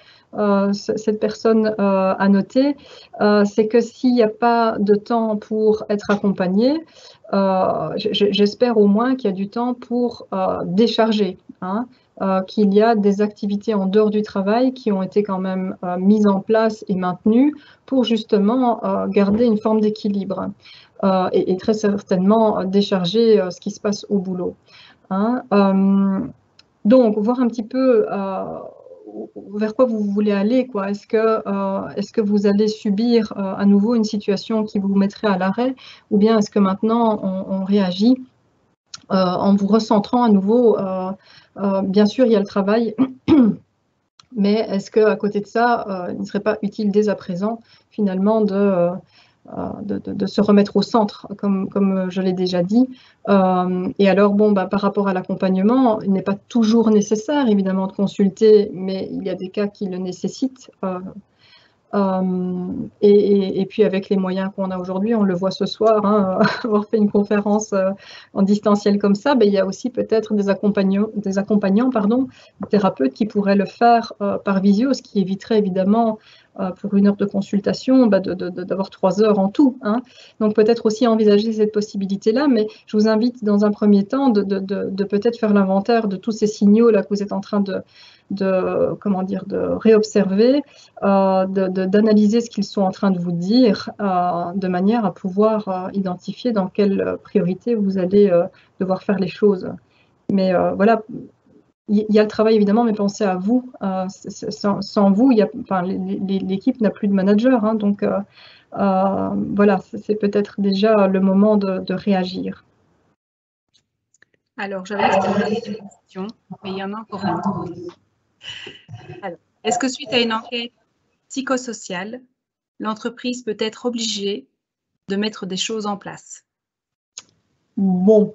cette personne a noté, c'est que s'il n'y a pas de temps pour être accompagné, j'espère au moins qu'il y a du temps pour décharger, hein, qu'il y a des activités en dehors du travail qui ont été quand même mises en place et maintenues pour justement garder une forme d'équilibre. Et très certainement décharger ce qui se passe au boulot. Hein. Donc, voir un petit peu vers quoi vous voulez aller, quoi. Est-ce que vous allez subir à nouveau une situation qui vous mettrait à l'arrêt, ou bien est-ce que maintenant on réagit en vous recentrant à nouveau. Bien sûr, il y a le travail, mais est-ce qu'à côté de ça, il ne serait pas utile dès à présent, finalement, de se remettre au centre, comme je l'ai déjà dit. Et alors, bon, par rapport à l'accompagnement, il n'est pas toujours nécessaire, évidemment, de consulter, mais il y a des cas qui le nécessitent. Et puis avec les moyens qu'on a aujourd'hui, on le voit ce soir, hein, avoir fait une conférence en distanciel comme ça, il y a aussi peut-être des accompagnants, thérapeutes qui pourraient le faire par visio, ce qui éviterait évidemment pour 1 heure de consultation d'avoir 3 heures en tout. Hein. Donc peut-être aussi envisager cette possibilité-là, mais je vous invite dans un premier temps de peut-être faire l'inventaire de tous ces signaux là que vous êtes en train de réobserver, d'analyser ce qu'ils sont en train de vous dire, de manière à pouvoir identifier dans quelle priorité vous allez devoir faire les choses. Mais voilà, il y a le travail évidemment, mais pensez à vous. Sans vous, l'équipe n'a plus de manager, hein, donc voilà, c'est peut-être déjà le moment de réagir. Alors, j'avais une question, mais il y en a encore une. Alors, est-ce que suite à une enquête psychosociale, l'entreprise peut être obligée de mettre des choses en place? Bon.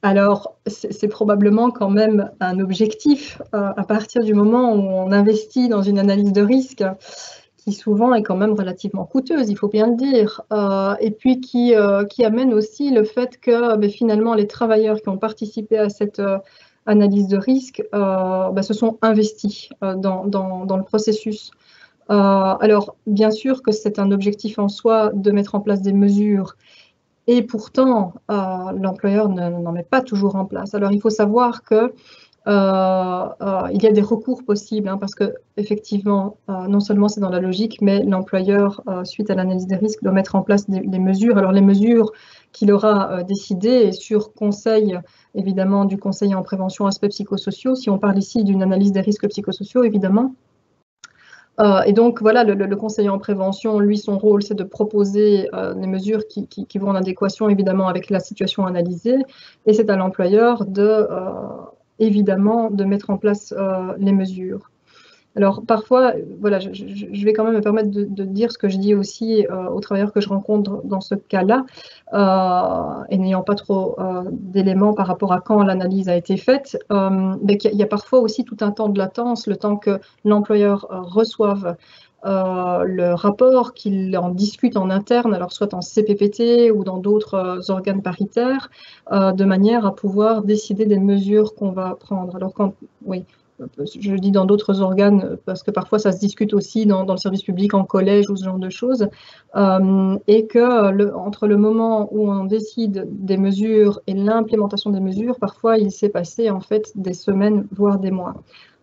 Alors, c'est probablement quand même un objectif à partir du moment où on investit dans une analyse de risque qui souvent est quand même relativement coûteuse, il faut bien le dire, et puis qui amène aussi le fait que finalement les travailleurs qui ont participé à cette analyse de risque se sont investis dans le processus. Alors, bien sûr que c'est un objectif en soi de mettre en place des mesures, et pourtant, l'employeur n'en met pas toujours en place. Alors, il faut savoir que il y a des recours possibles, hein, parce que effectivement, non seulement c'est dans la logique, mais l'employeur, suite à l'analyse des risques, doit mettre en place des mesures. Alors, les mesures qu'il aura décidées et sur conseil, évidemment, du conseiller en prévention aspects psychosociaux, si on parle ici d'une analyse des risques psychosociaux, évidemment. Et donc, voilà, le conseiller en prévention, lui, son rôle, c'est de proposer des mesures qui vont en adéquation, évidemment, avec la situation analysée. Et c'est à l'employeur évidemment, de mettre en place les mesures. Alors, parfois, voilà, je vais quand même me permettre de dire ce que je dis aussi aux travailleurs que je rencontre dans ce cas-là, et n'ayant pas trop d'éléments par rapport à quand l'analyse a été faite, mais qu'il y a parfois aussi tout un temps de latence, le temps que l'employeur reçoive le rapport, qu'il en discute en interne, alors soit en CPPT ou dans d'autres organes paritaires, de manière à pouvoir décider des mesures qu'on va prendre. Alors oui, je le dis dans d'autres organes, parce que parfois ça se discute aussi dans le service public, en collège ou ce genre de choses, et que entre le moment où on décide des mesures et l'implémentation des mesures, parfois il s'est passé en fait des semaines, voire des mois.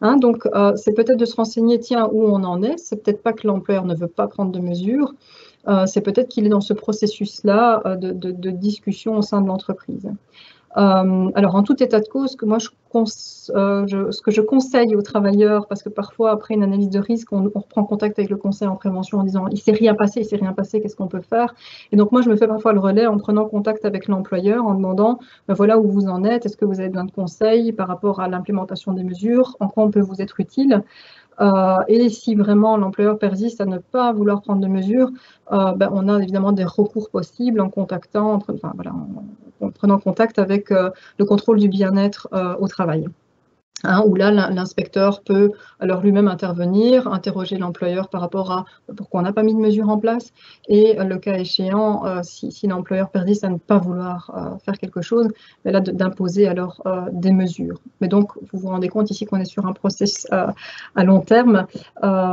Hein, donc c'est peut-être de se renseigner, tiens, où on en est, c'est peut-être pas que l'employeur ne veut pas prendre de mesures, c'est peut-être qu'il est dans ce processus-là de discussion au sein de l'entreprise. Alors, en tout état de cause, que moi, ce que je conseille aux travailleurs, parce que parfois, après une analyse de risque, on reprend contact avec le conseil en prévention en disant « il ne s'est rien passé, qu'est-ce qu'on peut faire ?» Et donc, moi, je me fais parfois le relais en prenant contact avec l'employeur, en demandant « voilà où vous en êtes, est-ce que vous avez besoin de conseils par rapport à l'implémentation des mesures, en quoi on peut vous être utile ?» Et si vraiment l'employeur persiste à ne pas vouloir prendre de mesures, on a évidemment des recours possibles en contactant, en prenant contact avec le contrôle du bien-être au travail. Où là, l'inspecteur peut alors lui-même intervenir, interroger l'employeur par rapport à pourquoi on n'a pas mis de mesures en place, et le cas échéant, si l'employeur persiste à ne pas vouloir faire quelque chose, là d'imposer alors des mesures. Mais donc, vous vous rendez compte ici qu'on est sur un processus à long terme,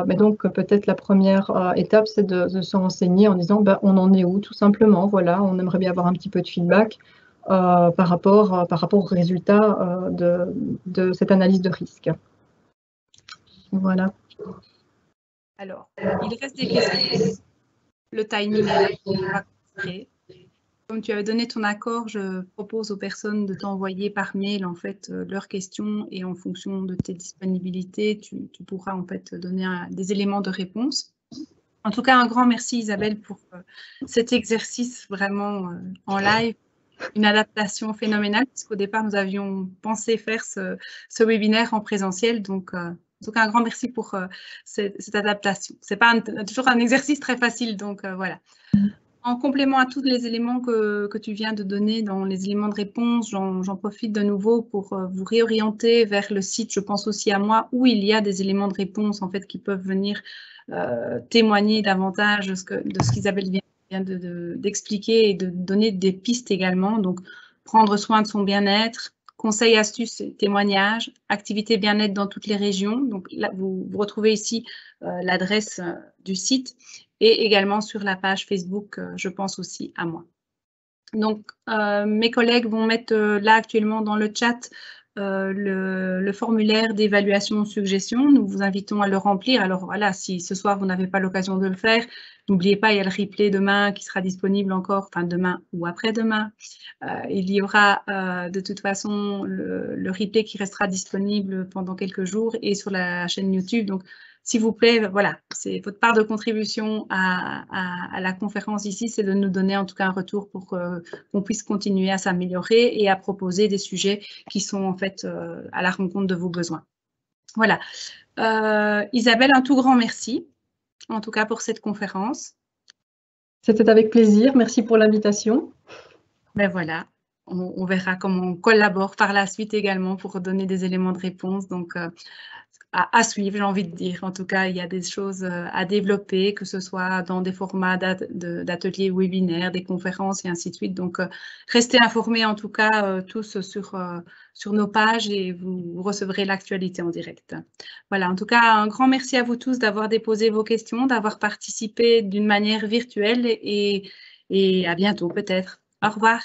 mais donc peut-être la première étape, c'est de se renseigner en disant on en est où, tout simplement, voilà, on aimerait bien avoir un petit peu de feedback. Par rapport aux résultats de cette analyse de risque. Voilà. Alors, il reste des questions. Le timing est là. On va concentrer. Comme tu avais donné ton accord, je propose aux personnes de t'envoyer par mail en fait leurs questions et en fonction de tes disponibilités, tu pourras en fait donner des éléments de réponse. En tout cas, un grand merci Isabelle pour cet exercice vraiment en live. Une adaptation phénoménale, puisqu'au départ, nous avions pensé faire ce webinaire en présentiel. Donc, en tout cas, un grand merci pour cette adaptation. Ce n'est pas toujours un exercice très facile, donc voilà. En complément à tous les éléments que tu viens de donner dans les éléments de réponse, j'en profite de nouveau pour vous réorienter vers le site, je pense aussi à moi, où il y a des éléments de réponse en fait, qui peuvent venir témoigner davantage de ce qu'Isabelle vient d'expliquer et de donner des pistes également. Donc, prendre soin de son bien-être, conseils, astuces, témoignages, activités bien-être dans toutes les régions. Donc, là, vous retrouvez ici l'adresse du site et également sur la page Facebook, je pense aussi à moi. Donc, mes collègues vont mettre là actuellement dans le chat le formulaire d'évaluation suggestion. Nous vous invitons à le remplir. Alors voilà, si ce soir vous n'avez pas l'occasion de le faire, n'oubliez pas, il y a le replay demain qui sera disponible encore, enfin demain ou après-demain. Il y aura de toute façon le replay qui restera disponible pendant quelques jours et sur la chaîne YouTube. Donc, s'il vous plaît, voilà, c'est votre part de contribution à la conférence ici, c'est de nous donner en tout cas un retour pour qu'on puisse continuer à s'améliorer et à proposer des sujets qui sont en fait à la rencontre de vos besoins. Voilà. Isabelle, un tout grand merci, en tout cas pour cette conférence. C'était avec plaisir. Merci pour l'invitation. Ben voilà. On verra comment on collabore par la suite également pour donner des éléments de réponse. Donc, à suivre, j'ai envie de dire. En tout cas, il y a des choses à développer, que ce soit dans des formats d'ateliers webinaires, des conférences et ainsi de suite. Donc, restez informés en tout cas tous sur nos pages et vous recevrez l'actualité en direct. Voilà, en tout cas, un grand merci à vous tous d'avoir déposé vos questions, d'avoir participé d'une manière virtuelle et à bientôt peut-être. Au revoir.